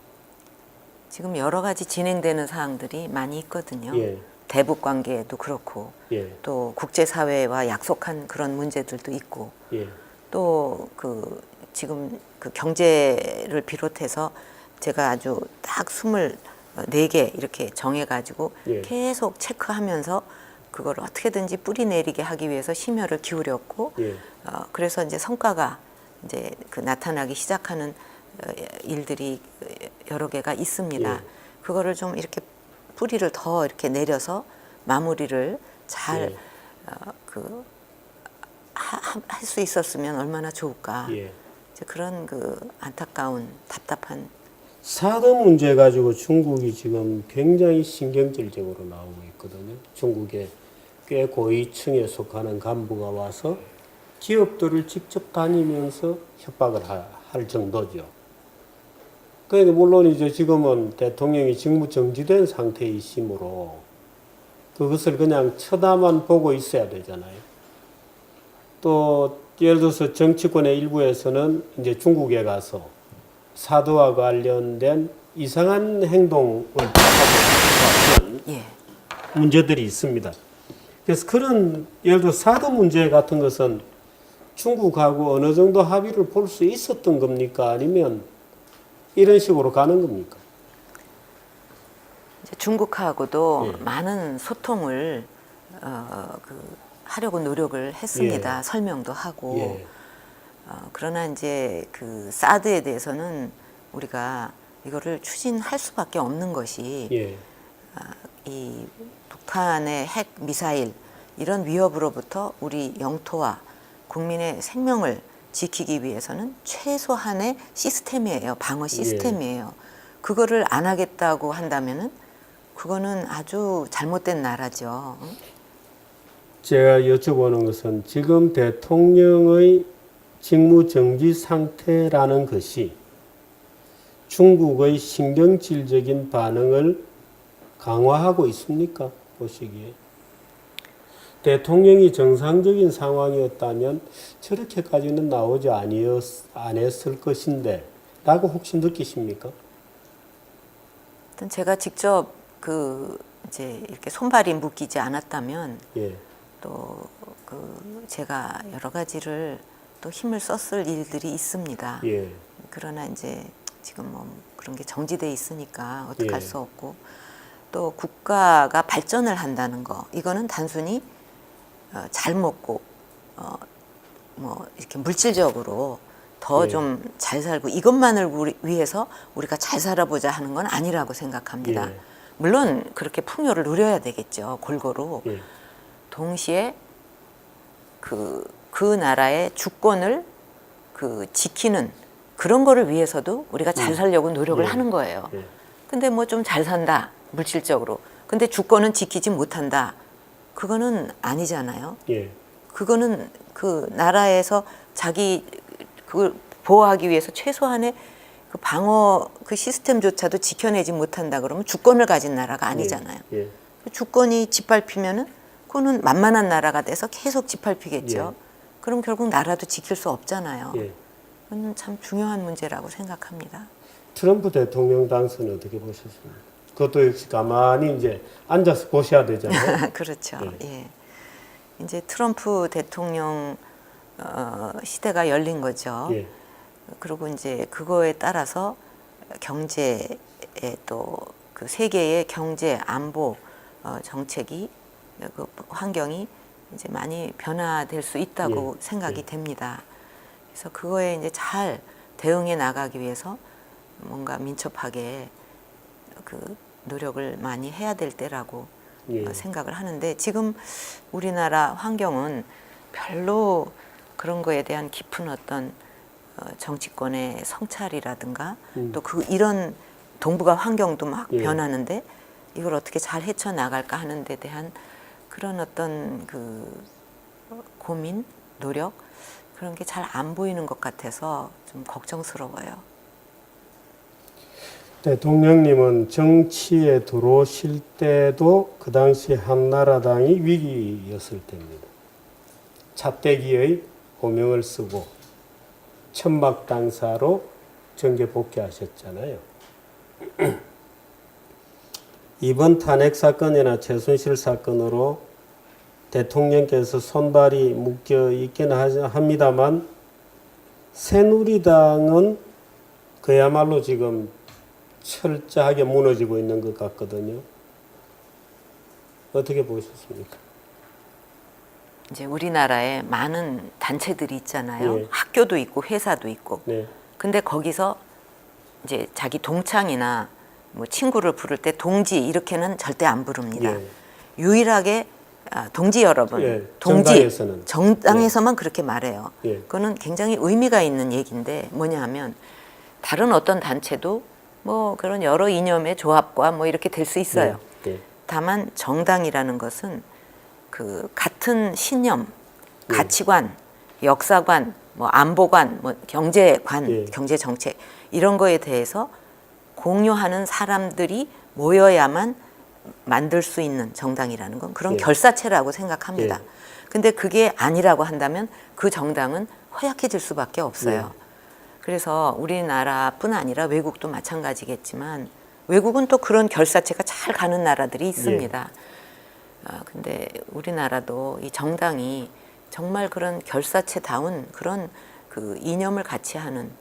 Speaker 2: 지금 여러 가지 진행되는 사항들이 많이 있거든요.
Speaker 1: 예.
Speaker 2: 대북 관계도 그렇고
Speaker 1: 예.
Speaker 2: 또 국제사회와 약속한 그런 문제들도 있고
Speaker 1: 예.
Speaker 2: 또 그 지금 그 경제를 비롯해서 제가 아주 딱 24개 이렇게 정해가지고
Speaker 1: 예.
Speaker 2: 계속 체크하면서 그걸 어떻게든지 뿌리 내리게 하기 위해서 심혈을 기울였고
Speaker 1: 예.
Speaker 2: 그래서 이제 성과가 이제 그 나타나기 시작하는 일들이 여러 개가 있습니다.
Speaker 1: 예.
Speaker 2: 그거를 좀 이렇게 뿌리를 더 이렇게 내려서 마무리를 잘
Speaker 1: 예.
Speaker 2: 할 수 있었으면 얼마나 좋을까.
Speaker 1: 예.
Speaker 2: 이제 그런 그 안타까운 답답한
Speaker 1: 사드 문제 가지고 중국이 지금 굉장히 신경질적으로 나오고 있거든요. 중국의 꽤 고위층에 속하는 간부가 와서 기업들을 직접 다니면서 협박을 할 정도죠. 그러니까 물론 이제 지금은 대통령이 직무 정지된 상태이시므로 그것을 그냥 쳐다만 보고 있어야 되잖아요. 또 예를 들어서 정치권의 일부에서는 이제 중국에 가서 사드와 관련된 이상한 행동을 하고 있는
Speaker 2: 예.
Speaker 1: 문제들이 있습니다. 그래서 그런 예를 들어 사드 문제 같은 것은 중국하고 어느 정도 합의를 볼 수 있었던 겁니까? 아니면 이런 식으로 가는 겁니까?
Speaker 2: 이제 중국하고도
Speaker 1: 예.
Speaker 2: 많은 소통을 하려고 노력을 했습니다.
Speaker 1: 예.
Speaker 2: 설명도 하고.
Speaker 1: 예.
Speaker 2: 그러나 이제 그 사드에 대해서는 우리가 이거를 추진할 수밖에 없는 것이
Speaker 1: 예.
Speaker 2: 이 북한의 핵 미사일 이런 위협으로부터 우리 영토와 국민의 생명을 지키기 위해서는 최소한의 시스템이에요. 방어 시스템이에요. 그거를 안 하겠다고 한다면은 그거는 아주 잘못된 나라죠.
Speaker 1: 제가 여쭤보는 것은 지금 대통령의 직무 정지 상태라는 것이 중국의 신경질적인 반응을 강화하고 있습니까? 보시기에. 대통령이 정상적인 상황이었다면 저렇게까지는 나오지 않았을 것인데 라고 혹시 느끼십니까?
Speaker 2: 일단 제가 직접 이제 이렇게 손발이 묶이지 않았다면
Speaker 1: 예.
Speaker 2: 또 제가 여러 가지를 또 힘을 썼을 일들이 있습니다.
Speaker 1: 예.
Speaker 2: 그러나 이제 지금 뭐 그런 게 정지돼 있으니까 어떻게 할 수 없고 또 국가가 발전을 한다는 거 이거는 단순히 잘 먹고 뭐 이렇게 물질적으로 더 좀 잘 살고 이것만을 위해서 우리가 잘 살아보자 하는 건 아니라고 생각합니다.
Speaker 1: 예.
Speaker 2: 물론 그렇게 풍요를 누려야 되겠죠. 골고루.
Speaker 1: 예.
Speaker 2: 동시에 그 나라의 주권을 지키는 그런 거를 위해서도 우리가 잘 살려고 노력을
Speaker 1: 예.
Speaker 2: 하는 거예요.
Speaker 1: 예.
Speaker 2: 근데 뭐 좀 잘 산다, 물질적으로. 근데 주권은 지키지 못한다. 그거는 아니잖아요.
Speaker 1: 예.
Speaker 2: 그거는 그 나라에서 그걸 보호하기 위해서 최소한의 그 방어 그 시스템조차도 지켜내지 못한다 그러면 주권을 가진 나라가 아니잖아요.
Speaker 1: 예.
Speaker 2: 주권이 짓밟히면은 그거는 만만한 나라가 돼서 계속 짓밟히겠죠.
Speaker 1: 예.
Speaker 2: 그럼 결국 나라도 지킬 수 없잖아요.
Speaker 1: 예.
Speaker 2: 그건 참 중요한 문제라고 생각합니다.
Speaker 1: 트럼프 대통령 당선 어떻게 보셨습니까? 그것도 역시 가만히 이제 앉아서 보셔야 되잖아요.
Speaker 2: 그렇죠.
Speaker 1: 예.
Speaker 2: 예. 이제 트럼프 대통령 시대가 열린 거죠.
Speaker 1: 예.
Speaker 2: 그리고 이제 그거에 따라서 경제에 또 그 세계의 경제 안보 정책이 그 환경이 이제 많이 변화될 수 있다고
Speaker 1: 예.
Speaker 2: 생각이
Speaker 1: 예.
Speaker 2: 됩니다. 그래서 그거에 이제 잘 대응해 나가기 위해서 뭔가 민첩하게 그 노력을 많이 해야 될 때라고
Speaker 1: 예.
Speaker 2: 생각을 하는데 지금 우리나라 환경은 별로 그런 거에 대한 깊은 어떤 정치권의 성찰이라든가 또 이런 동북아 환경도 막
Speaker 1: 예.
Speaker 2: 변하는데 이걸 어떻게 잘 헤쳐나갈까 하는 데 대한 그런 어떤 그 고민, 노력 그런 게 잘 안 보이는 것 같아서 좀 걱정스러워요.
Speaker 1: 대통령님은 정치에 들어오실 때도 그 당시 한나라당이 위기였을 때입니다. 차떼기의 호명을 쓰고 천막 당사로 정계 복귀하셨잖아요. 이번 탄핵 사건이나 최순실 사건으로 대통령께서 손발이 묶여 있긴 합니다만 새누리당은 그야말로 지금 철저하게 무너지고 있는 것 같거든요. 어떻게 보셨습니까?
Speaker 2: 이제 우리나라에 많은 단체들이 있잖아요.
Speaker 1: 예.
Speaker 2: 학교도 있고 회사도 있고.
Speaker 1: 네.
Speaker 2: 근데 거기서 이제 자기 동창이나 뭐 친구를 부를 때 동지 이렇게는 절대 안 부릅니다.
Speaker 1: 예.
Speaker 2: 유일하게 동지 여러분,
Speaker 1: 예.
Speaker 2: 동지
Speaker 1: 정당에서는.
Speaker 2: 정당에서만 그렇게 말해요.
Speaker 1: 예.
Speaker 2: 그거는 굉장히 의미가 있는 얘기인데 뭐냐 하면 다른 어떤 단체도 뭐 그런 여러 이념의 조합과 뭐 이렇게 될 수 있어요.
Speaker 1: 예.
Speaker 2: 다만 정당이라는 것은 그 같은 신념,
Speaker 1: 예.
Speaker 2: 가치관, 역사관, 뭐 안보관, 뭐 경제관,
Speaker 1: 예.
Speaker 2: 경제 정책 이런 거에 대해서 공유하는 사람들이 모여야만 만들 수 있는 정당이라는 건 그런
Speaker 1: 예.
Speaker 2: 결사체라고 생각합니다.
Speaker 1: 예.
Speaker 2: 근데 그게 아니라고 한다면 그 정당은 허약해질 수밖에 없어요.
Speaker 1: 예.
Speaker 2: 그래서 우리나라뿐 아니라 외국도 마찬가지겠지만 외국은 또 그런 결사체가 잘 가는 나라들이 있습니다. 근데 우리나라도 이 정당이 정말 그런 결사체다운 그런 그 이념을 같이 하는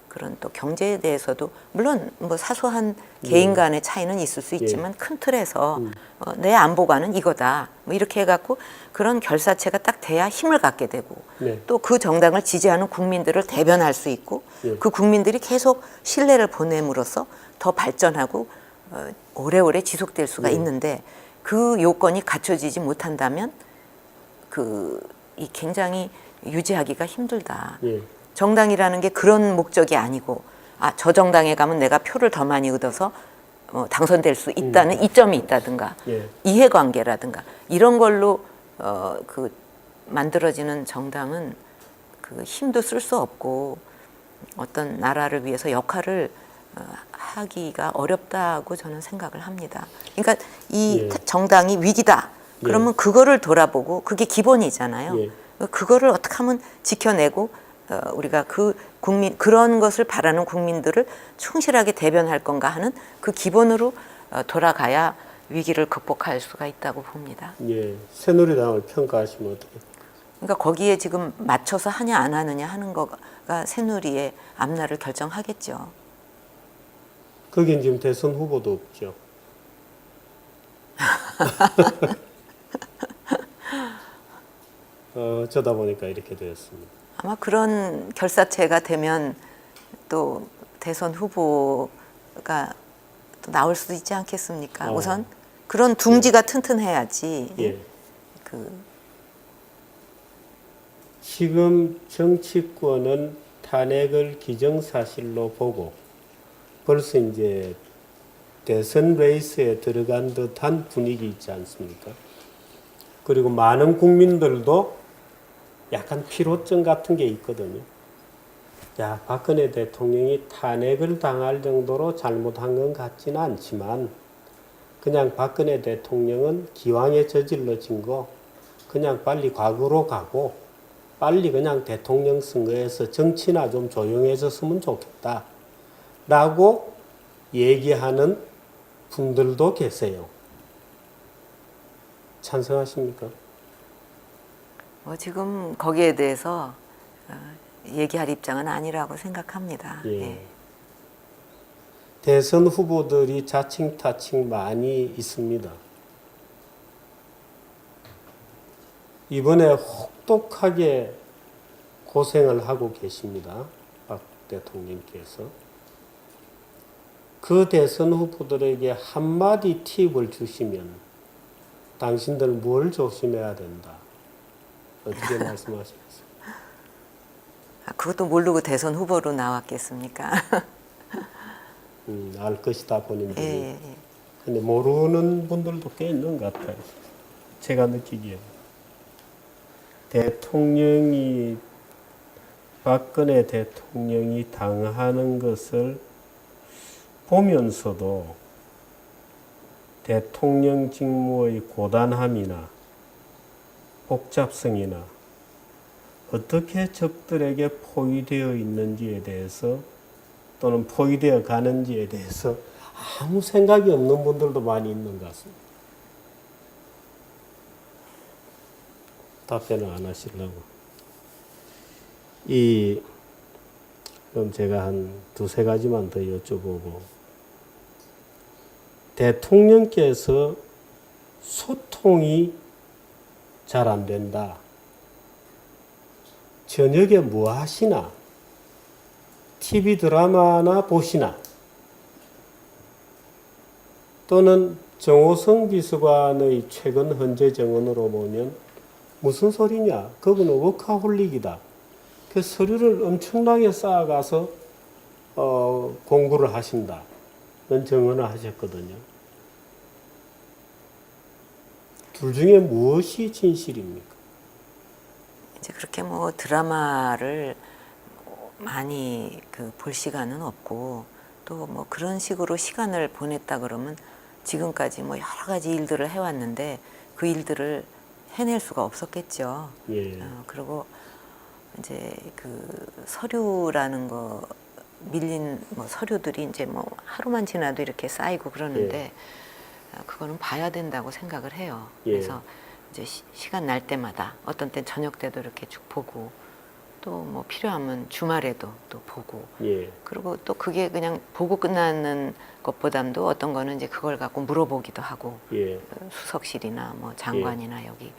Speaker 2: 그런 또 경제에 대해서도 물론 뭐 사소한 개인 간의 차이는 있을 수 있지만 큰 틀에서 내 안보관은 이거다 뭐 이렇게 해갖고 그런 결사체가 딱 돼야 힘을 갖게 되고
Speaker 1: 네.
Speaker 2: 또 그 정당을 지지하는 국민들을 대변할 수 있고 그 국민들이 계속 신뢰를 보냄으로써 더 발전하고 오래오래 지속될 수가 있는데 그 요건이 갖춰지지 못한다면 이 굉장히 유지하기가 힘들다.
Speaker 1: 예.
Speaker 2: 정당이라는 게 그런 목적이 아니고 저 정당에 가면 내가 표를 더 많이 얻어서 당선될 수 있다는 이점이 있다든가
Speaker 1: 예.
Speaker 2: 이해관계라든가 이런 걸로 만들어지는 정당은 그 힘도 쓸 수 없고 어떤 나라를 위해서 역할을 하기가 어렵다고 저는 생각을 합니다. 그러니까 이 정당이 위기다. 그러면 그거를 돌아보고 그게 기본이잖아요. 그거를 어떻게 하면 지켜내고 우리가 그 국민 그런 것을 바라는 국민들을 충실하게 대변할 건가 하는 그 기본으로 돌아가야 위기를 극복할 수가 있다고 봅니다.
Speaker 1: 예. 새누리당을 평가하시면 어떻게?
Speaker 2: 그러니까 거기에 지금 맞춰서 하냐 안 하느냐 하는 거가 새누리의 앞날을 결정하겠죠.
Speaker 1: 거긴 지금 대선 후보도 없죠. 어쩌다 보니까 이렇게 되었습니다.
Speaker 2: 아마 그런 결사체가 되면 또 대선 후보가 또 나올 수도 있지 않겠습니까? 우선 그런 둥지가 튼튼해야지.
Speaker 1: 예. 지금 정치권은 탄핵을 기정사실로 보고 벌써 이제 대선 레이스에 들어간 듯한 분위기 있지 않습니까? 그리고 많은 국민들도 약간 피로증 같은 게 있거든요. 야, 박근혜 대통령이 탄핵을 당할 정도로 잘못한 건 같지는 않지만 그냥 박근혜 대통령은 기왕에 저질러진 거 그냥 빨리 과거로 가고 빨리 그냥 대통령 선거에서 정치나 좀 조용해졌으면 좋겠다 라고 얘기하는 분들도 계세요. 찬성하십니까?
Speaker 2: 지금 거기에 대해서 얘기할 입장은 아니라고 생각합니다.
Speaker 1: 예.
Speaker 2: 예.
Speaker 1: 대선 후보들이 자칭타칭 많이 있습니다. 이번에 혹독하게 고생을 하고 계십니다. 박 대통령께서. 그 대선 후보들에게 한마디 팁을 주시면 당신들 뭘 조심해야 된다. 어떻게 말씀하시겠어요?
Speaker 2: 그것도 모르고 대선 후보로 나왔겠습니까?
Speaker 1: 알 것이다 본인들이.
Speaker 2: 예.
Speaker 1: 근데 모르는 분들도 꽤 있는 것 같아요. 제가 느끼기에. 박근혜 대통령이 당하는 것을 보면서도 대통령 직무의 고단함이나 복잡성이나 어떻게 적들에게 포위되어 있는지에 대해서 또는 포위되어 가는지에 대해서 아무 생각이 없는 분들도 많이 있는 것 같습니다. 답변을 안 하시려고. 그럼 제가 한 두세 가지만 더 여쭤보고. 대통령께서 소통이 잘 안 된다. 저녁에 뭐 하시나? TV 드라마나 보시나? 또는 정호성 비서관의 최근 헌재 증언으로 보면 무슨 소리냐? 그분은 워커홀릭이다. 그 서류를 엄청나게 쌓아가서 공부를 하신다. 는 증언을 하셨거든요. 둘 중에 무엇이 진실입니까?
Speaker 2: 이제 그렇게 뭐 드라마를 많이 볼 시간은 없고 또 뭐 그런 식으로 시간을 보냈다 그러면 지금까지 뭐 여러 가지 일들을 해왔는데 그 일들을 해낼 수가 없었겠죠.
Speaker 1: 예.
Speaker 2: 그리고 이제 서류라는 거 밀린 뭐 서류들이 이제 뭐 하루만 지나도 이렇게 쌓이고 그러는데 그거는 봐야 된다고 생각을 해요.
Speaker 1: 예.
Speaker 2: 그래서 이제 시간 날 때마다 어떤 땐 저녁 때도 이렇게 쭉 보고 또 뭐 필요하면 주말에도 또 보고
Speaker 1: 예.
Speaker 2: 그리고 또 그게 그냥 보고 끝나는 것보담도 어떤 거는 이제 그걸 갖고 물어보기도 하고
Speaker 1: 예.
Speaker 2: 수석실이나 뭐 장관이나 여기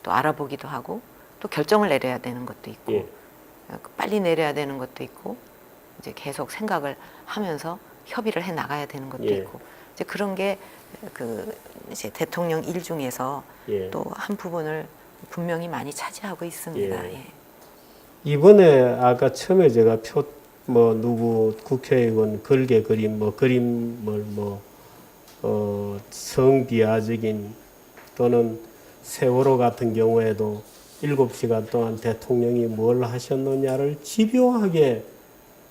Speaker 2: 또 알아보기도 하고 또 결정을 내려야 되는 것도 있고
Speaker 1: 예.
Speaker 2: 빨리 내려야 되는 것도 있고 이제 계속 생각을 하면서 협의를 해 나가야 되는 것도
Speaker 1: 예.
Speaker 2: 있고 이제 그런 게 그 이제 대통령 일 중에서
Speaker 1: 예.
Speaker 2: 또 한 부분을 분명히 많이 차지하고 있습니다.
Speaker 1: 예.
Speaker 2: 예.
Speaker 1: 이번에 아까 처음에 제가 뭐 누구 국회의원 걸개 그림 뭐 그림을 성비하적인 또는 세월호 같은 경우에도 7시간 동안 대통령이 뭘 하셨느냐를 집요하게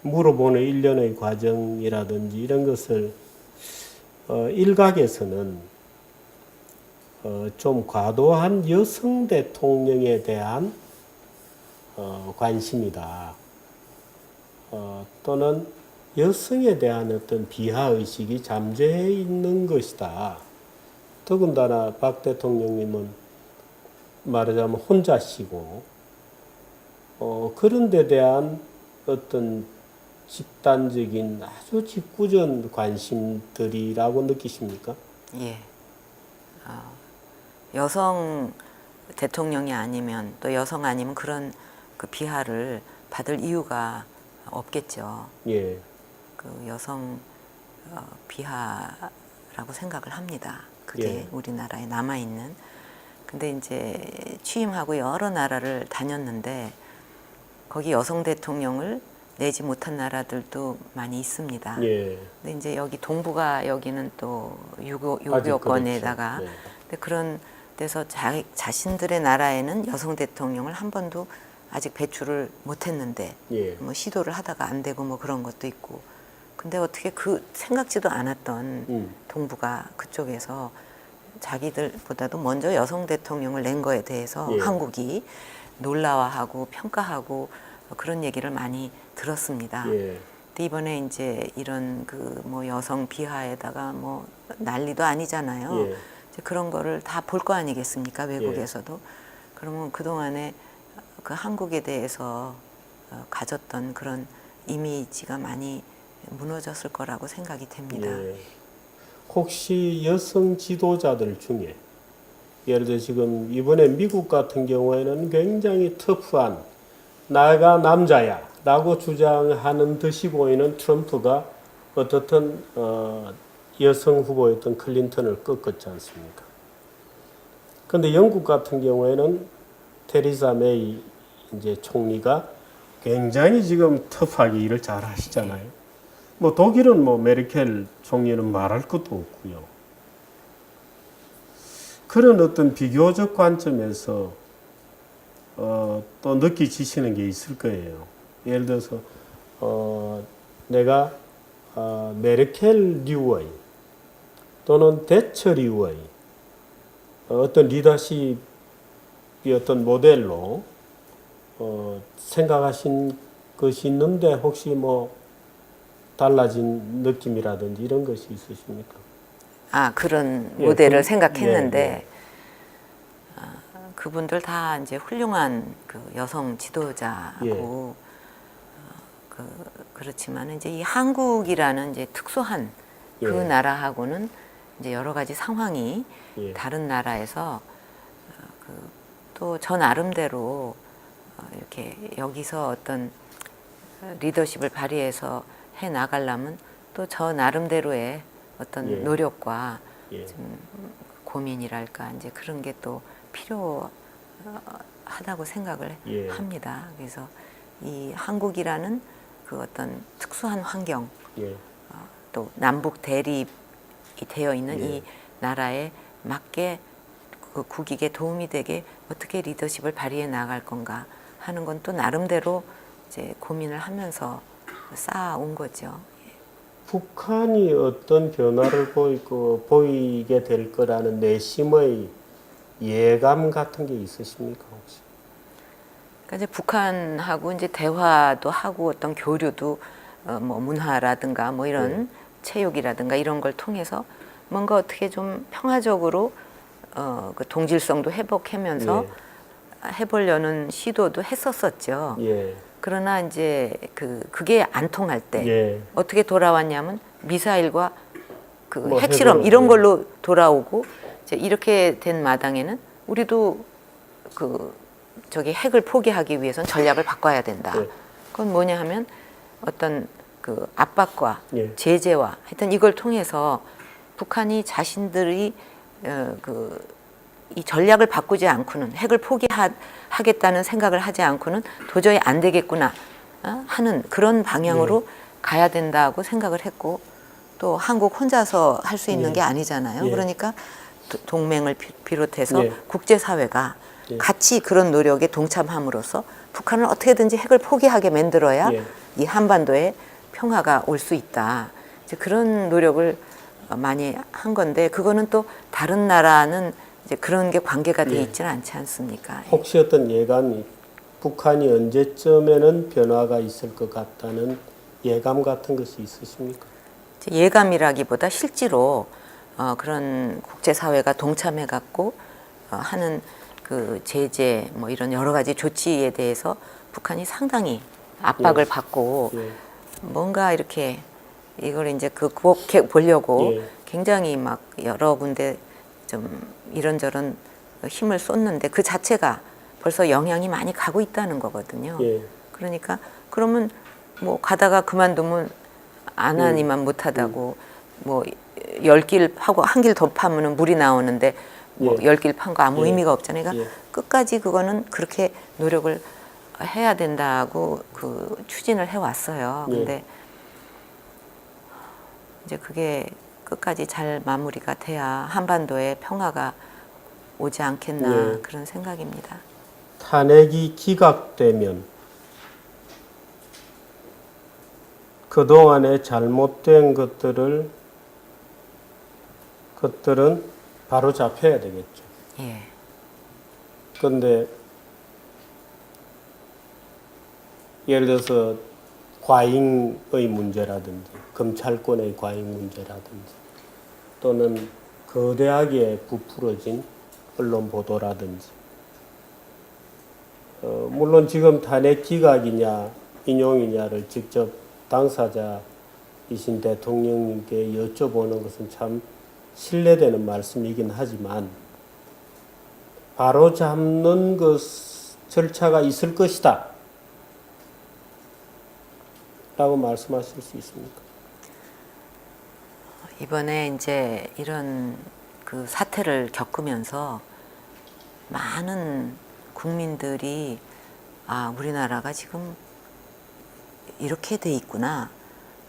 Speaker 1: 물어보는 일련의 과정이라든지 이런 것을 일각에서는 좀 과도한 여성 대통령에 대한 관심이다. 또는 여성에 대한 어떤 비하의식이 잠재해 있는 것이다. 더군다나 박 대통령님은 말하자면 혼자시고, 그런 데 대한 어떤 집단적인 아주 직구전 관심들이라고 느끼십니까?
Speaker 2: 예. 여성 대통령이 아니면 또 여성 아니면 그런 그 비하를 받을 이유가 없겠죠.
Speaker 1: 예.
Speaker 2: 그 여성 비하라고 생각을 합니다. 그게
Speaker 1: 예.
Speaker 2: 우리나라에 남아 있는. 근데 이제 취임하고 여러 나라를 다녔는데 거기 여성 대통령을 내지 못한 나라들도 많이 있습니다.
Speaker 1: 예.
Speaker 2: 근데 이제 여기 동북아 여기는 또
Speaker 1: 아직
Speaker 2: 유교권에다가
Speaker 1: 그렇죠. 네.
Speaker 2: 근데 그런 데서 자신들의 나라에는 여성 대통령을 한 번도 아직 배출을 못했는데
Speaker 1: 예.
Speaker 2: 뭐 시도를 하다가 안 되고 뭐 그런 것도 있고 근데 어떻게 그 생각지도 않았던 동북아 그쪽에서 자기들보다도 먼저 여성 대통령을 낸 거에 대해서
Speaker 1: 예.
Speaker 2: 한국이 놀라워하고 평가하고 그런 얘기를 많이 들었습니다.
Speaker 1: 예.
Speaker 2: 근데 이번에 이제 이런 그 뭐 여성 비하에다가 뭐 난리도 아니잖아요.
Speaker 1: 예.
Speaker 2: 이제 그런 거를 다 볼 거 아니겠습니까? 외국에서도. 그러면 그동안에 그 한국에 대해서 가졌던 그런 이미지가 많이 무너졌을 거라고 생각이 됩니다.
Speaker 1: 예. 혹시 여성 지도자들 중에 예를 들어 지금 이번에 미국 같은 경우에는 굉장히 터프한 나가 남자야 라고 주장하는 듯이 보이는 트럼프가 어떻든 여성 후보였던 클린턴을 꺾었지 않습니까? 그런데 영국 같은 경우에는 테리사 메이 이제 총리가 굉장히 지금 터프하게 일을 잘 하시잖아요. 뭐 독일은 뭐 메르켈 총리는 말할 것도 없고요. 그런 어떤 비교적 관점에서 또 느끼시는 게 있을 거예요. 예를 들어서 내가 메르켈류의 또는 대처류의 어떤 리더십이 어떤 모델로 생각하신 것이 있는데 혹시 뭐 달라진 느낌이라든지 이런 것이 있으십니까?
Speaker 2: 아 그런
Speaker 1: 예,
Speaker 2: 모델을 생각했는데
Speaker 1: 예, 예.
Speaker 2: 그분들 다 이제 훌륭한 그 여성 지도자고 그렇지만 이제 이 한국이라는 이제 특수한 그
Speaker 1: 예.
Speaker 2: 나라하고는 이제 여러 가지 상황이
Speaker 1: 예.
Speaker 2: 다른 나라에서 또 저 나름대로 이렇게 여기서 어떤 리더십을 발휘해서 해 나가려면 또 저 나름대로의 어떤
Speaker 1: 예.
Speaker 2: 노력과
Speaker 1: 예.
Speaker 2: 좀 고민이랄까 이제 그런 게 또 필요하다고 생각을
Speaker 1: 예.
Speaker 2: 합니다. 그래서 이 한국이라는 그 어떤 특수한 환경
Speaker 1: 예.
Speaker 2: 또 남북 대립이 되어 있는
Speaker 1: 예.
Speaker 2: 이 나라에 맞게 그 국익에 도움이 되게 어떻게 리더십을 발휘해 나갈 건가 하는 건 또 나름대로 이제 고민을 하면서 쌓아온 거죠.
Speaker 1: 북한이 어떤 변화를 보이게 될 거라는 내심의 예감 같은 게 있으십니까 혹시?
Speaker 2: 그러니까 이제 북한하고 이제 대화도 하고 어떤 교류도 뭐 문화라든가 뭐 이런 체육이라든가 이런 걸 통해서 뭔가 어떻게 좀 평화적으로 그 동질성도 회복하면서 해보려는 시도도 했었었죠.
Speaker 1: 예.
Speaker 2: 그러나 이제 그게 안 통할 때
Speaker 1: 예.
Speaker 2: 어떻게 돌아왔냐면 미사일과 그
Speaker 1: 뭐
Speaker 2: 핵실험
Speaker 1: 핵으로,
Speaker 2: 이런
Speaker 1: 예.
Speaker 2: 걸로 돌아오고 이제 이렇게 된 마당에는 우리도 저기 핵을 포기하기 위해서는 전략을 바꿔야 된다.
Speaker 1: 예.
Speaker 2: 그건 뭐냐 하면 어떤 그 압박과
Speaker 1: 예.
Speaker 2: 제재와 하여튼 이걸 통해서 북한이 자신들이 이 전략을 바꾸지 않고는 핵을 포기하겠다는 생각을 하지 않고는 도저히 안 되겠구나 하는 그런 방향으로 가야 된다고 생각을 했고 또 한국 혼자서 할 수 있는 게 아니잖아요. 그러니까 동맹을 비롯해서 국제사회가 같이 그런 노력에 동참함으로써 북한을 어떻게든지 핵을 포기하게 만들어야 이 한반도에 평화가 올 수 있다. 이제 그런 노력을 많이 한 건데 그거는 또 다른 나라는 이제 그런 게 관계가 돼 있지는 않지 않습니까?
Speaker 1: 혹시 어떤 예감이 북한이 언제쯤에는 변화가 있을 것 같다는 예감 같은 것이 있으십니까?
Speaker 2: 예감이라기보다 실제로 그런 국제사회가 동참해 갖고 하는 그 제재 뭐 이런 여러 가지 조치에 대해서 북한이 상당히 압박을 받고 뭔가 이렇게 이걸 이제 극복해 보려고 굉장히 막 여러 군데 좀 이런저런 힘을 쏟는데 그 자체가 벌써 영향이 많이 가고 있다는 거거든요. 그러니까 그러면 뭐 가다가 그만두면 안 하니만 못하다고 뭐 10길 하고 한 길 더 파면은 물이 나오는데 뭐 10길 판 거 아무 의미가 없잖아요. 그러니까 끝까지 그거는 그렇게 노력을 해야 된다고 그 추진을 해왔어요. 근데 이제 그게 끝까지 잘 마무리가 돼야 한반도에 평화가 오지 않겠나 그런 생각입니다.
Speaker 1: 탄핵이 기각되면 그동안에 잘못된 것들은 바로 잡혀야 되겠죠.
Speaker 2: 예.
Speaker 1: 그런데 예를 들어서 과잉의 문제라든지 검찰권의 과잉 문제라든지 또는 거대하게 부풀어진 언론 보도라든지 물론 지금 탄핵 기각이냐 인용이냐를 직접 당사자이신 대통령님께 여쭤보는 것은 참 신뢰되는 말씀이긴 하지만 바로 잡는 절차가 있을 것이다 라고 말씀하실 수 있습니까?
Speaker 2: 이번에 이제 이런 그 사태를 겪으면서 많은 국민들이 우리나라가 지금 이렇게 돼 있구나.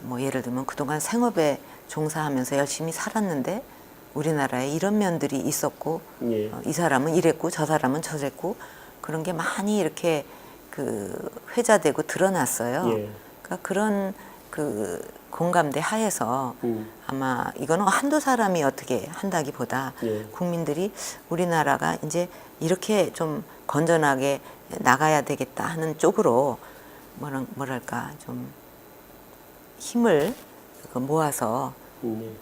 Speaker 2: 뭐 예를 들면 그동안 생업에 종사하면서 열심히 살았는데 우리나라에 이런 면들이 있었고 이 사람은 이랬고 저 사람은 저랬고 그런 게 많이 이렇게 그 회자되고 드러났어요. 그러니까 그런 그 공감대 하에서 아마 이거는 한두 사람이 어떻게 한다기보다 국민들이 우리나라가 이제 이렇게 좀 건전하게 나가야 되겠다 하는 쪽으로 뭐랄까 좀 힘을 모아서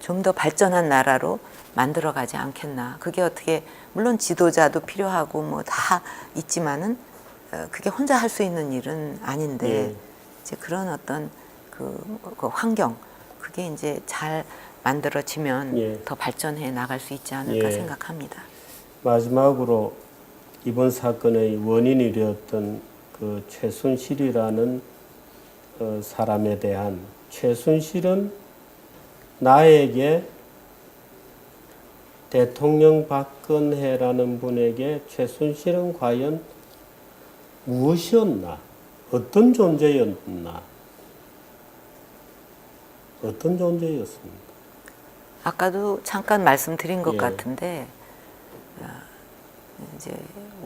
Speaker 2: 좀 더 발전한 나라로 만들어가지 않겠나. 그게 어떻게 물론 지도자도 필요하고 뭐 다 있지만은 그게 혼자 할 수 있는 일은 아닌데 이제 그런 어떤 그 환경 그게 이제 잘 만들어지면 더 발전해 나갈 수 있지 않을까 생각합니다.
Speaker 1: 마지막으로 이번 사건의 원인이 되었던 그 최순실이라는 사람에 대한 최순실은 나에게 대통령 박근혜라는 분에게 최순실은 과연 무엇이었나? 어떤 존재였나? 어떤 존재였습니까?
Speaker 2: 아까도 잠깐 말씀드린 것 같은데 이제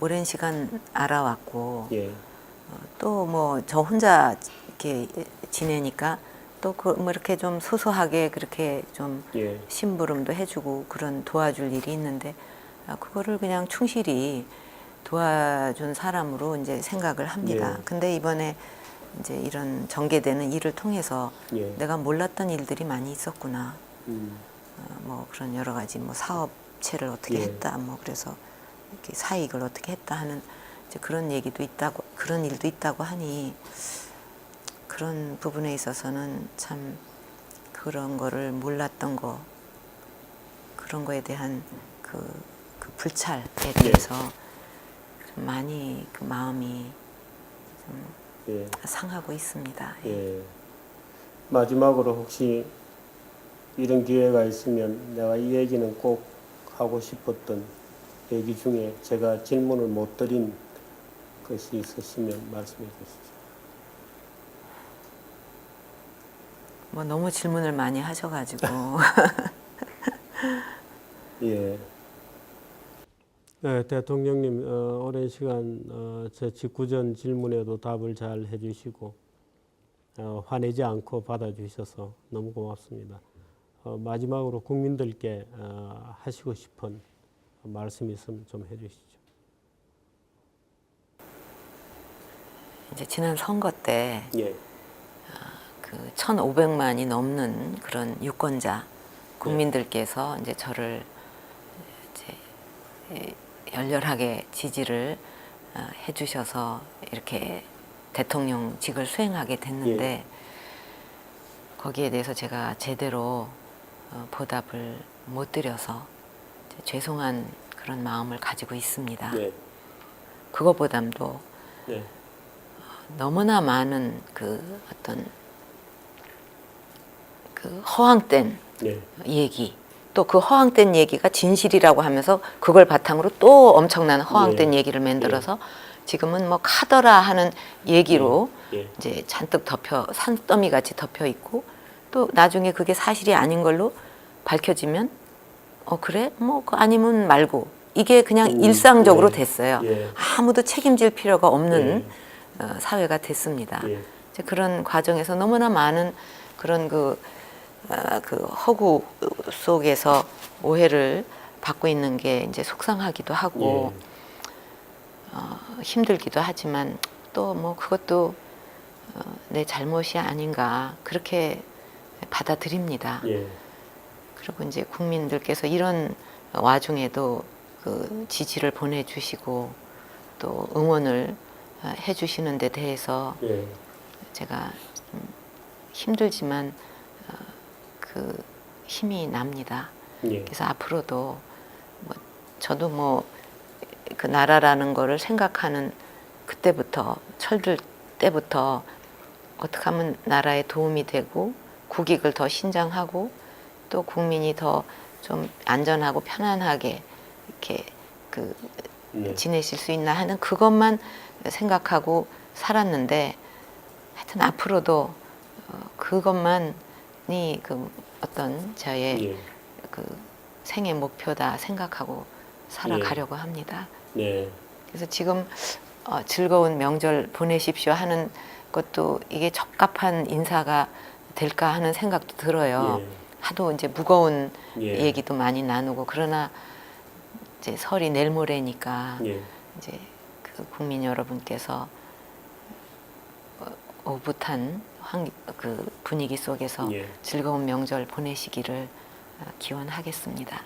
Speaker 2: 오랜 시간 알아왔고 또 뭐 저 혼자 이렇게 지내니까 또 뭐 이렇게 좀 소소하게 그렇게 좀 심부름도 해주고 그런 도와줄 일이 있는데 그거를 그냥 충실히 도와준 사람으로 이제 생각을 합니다. 근데 이번에 이제 이런 전개되는 일을 통해서 내가 몰랐던 일들이 많이 있었구나. 뭐 그런 여러 가지 뭐 사업 합체를 어떻게
Speaker 1: 예.
Speaker 2: 했다, 뭐 그래서 이렇게 사익을 어떻게 했다 하는 이제 그런 얘기도 있다고, 그런 일도 있다고 하니 그런 부분에 있어서는 참 그런 거를 몰랐던 거, 그런 거에 대한 그 불찰에 대해서 좀 많이 그 마음이
Speaker 1: 예.
Speaker 2: 상하고 있습니다.
Speaker 1: 예. 마지막으로 혹시 이런 기회가 있으면 내가 이 얘기는 꼭 하고 싶었던 얘기 중에 제가 질문을 못 드린 것이 있으시면 말씀해 주시죠.
Speaker 2: 뭐 너무 질문을 많이 하셔가지고
Speaker 1: 예. 네, 대통령님 오랜 시간 제 직구전 질문에도 답을 잘 해주시고 화내지 않고 받아주셔서 너무 고맙습니다. 마지막으로 국민들께 하시고 싶은 말씀 있으면 좀 해주시죠.
Speaker 2: 이제 지난 선거 때
Speaker 1: 예.
Speaker 2: 그 1,500만이 넘는 그런 유권자 국민들께서 이제 저를 이제 열렬하게 지지를 해주셔서 이렇게 대통령직을 수행하게 됐는데 거기에 대해서 제가 제대로 보답을 못 드려서 죄송한 그런 마음을 가지고 있습니다.
Speaker 1: 네.
Speaker 2: 그것보담도
Speaker 1: 네.
Speaker 2: 너무나 많은 그 어떤 그 허황된
Speaker 1: 네.
Speaker 2: 얘기, 또 그 허황된 얘기가 진실이라고 하면서 그걸 바탕으로 또 엄청난 허황된 얘기를 만들어서 지금은 뭐 카더라 하는 얘기로 이제 잔뜩 덮여, 산더미 같이 덮여 있고, 또 나중에 그게 사실이 아닌 걸로 밝혀지면 그래? 뭐 아니면 말고, 이게 그냥 일상적으로 됐어요. 아무도 책임질 필요가 없는 사회가 됐습니다. 이제 그런 과정에서 너무나 많은 그런 그 허구 속에서 오해를 받고 있는 게 이제 속상하기도 하고 힘들기도 하지만 또 뭐 그것도 내 잘못이 아닌가 그렇게 받아들입니다. 그리고 이제 국민들께서 이런 와중에도 그 지지를 보내주시고 또 응원을 해주시는 데 대해서 제가 힘들지만 그 힘이 납니다. 그래서 앞으로도 뭐 저도 뭐 그 나라라는 거를 생각하는 그때부터, 철들 때부터 어떻게 하면 나라에 도움이 되고 국익을 더 신장하고 또 국민이 더 좀 안전하고 편안하게 이렇게 그 지내실 수 있나 하는 그것만 생각하고 살았는데, 하여튼 앞으로도 그것만이 그 어떤 저의 그 생애 목표다 생각하고 살아가려고 합니다. 그래서 지금 즐거운 명절 보내십시오 하는 것도 이게 적합한 인사가 될까 하는 생각도 들어요. 하도 이제 무거운 얘기도 많이 나누고, 그러나 이제 설이 내일 모레니까 이제 그 국민 여러분께서 오붓한 그 분위기 속에서 즐거운 명절 보내시기를 기원하겠습니다.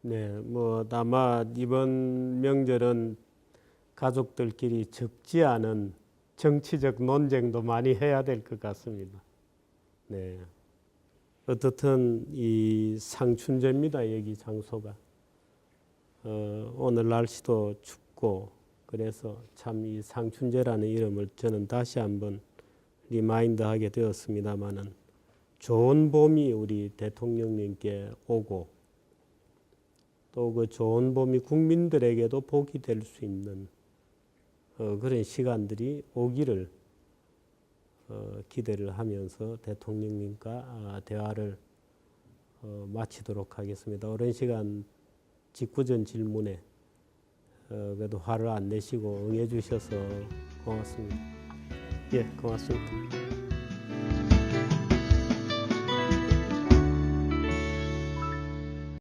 Speaker 1: 네, 뭐 아마 이번 명절은 가족들끼리 적지 않은 정치적 논쟁도 많이 해야 될 것 같습니다. 네, 어떻든 이 상춘제입니다. 여기 장소가 오늘 날씨도 춥고 그래서 참 이 상춘제라는 이름을 저는 다시 한번 리마인드하게 되었습니다마는 좋은 봄이 우리 대통령님께 오고 또 그 좋은 봄이 국민들에게도 복이 될 수 있는 그런 시간들이 오기를 기대를 하면서 대통령님과 대화를 마치도록 하겠습니다. 오랜 시간 직구전 질문에 그래도 화를 안 내시고 응해 주셔서 고맙습니다. 예, 고맙습니다.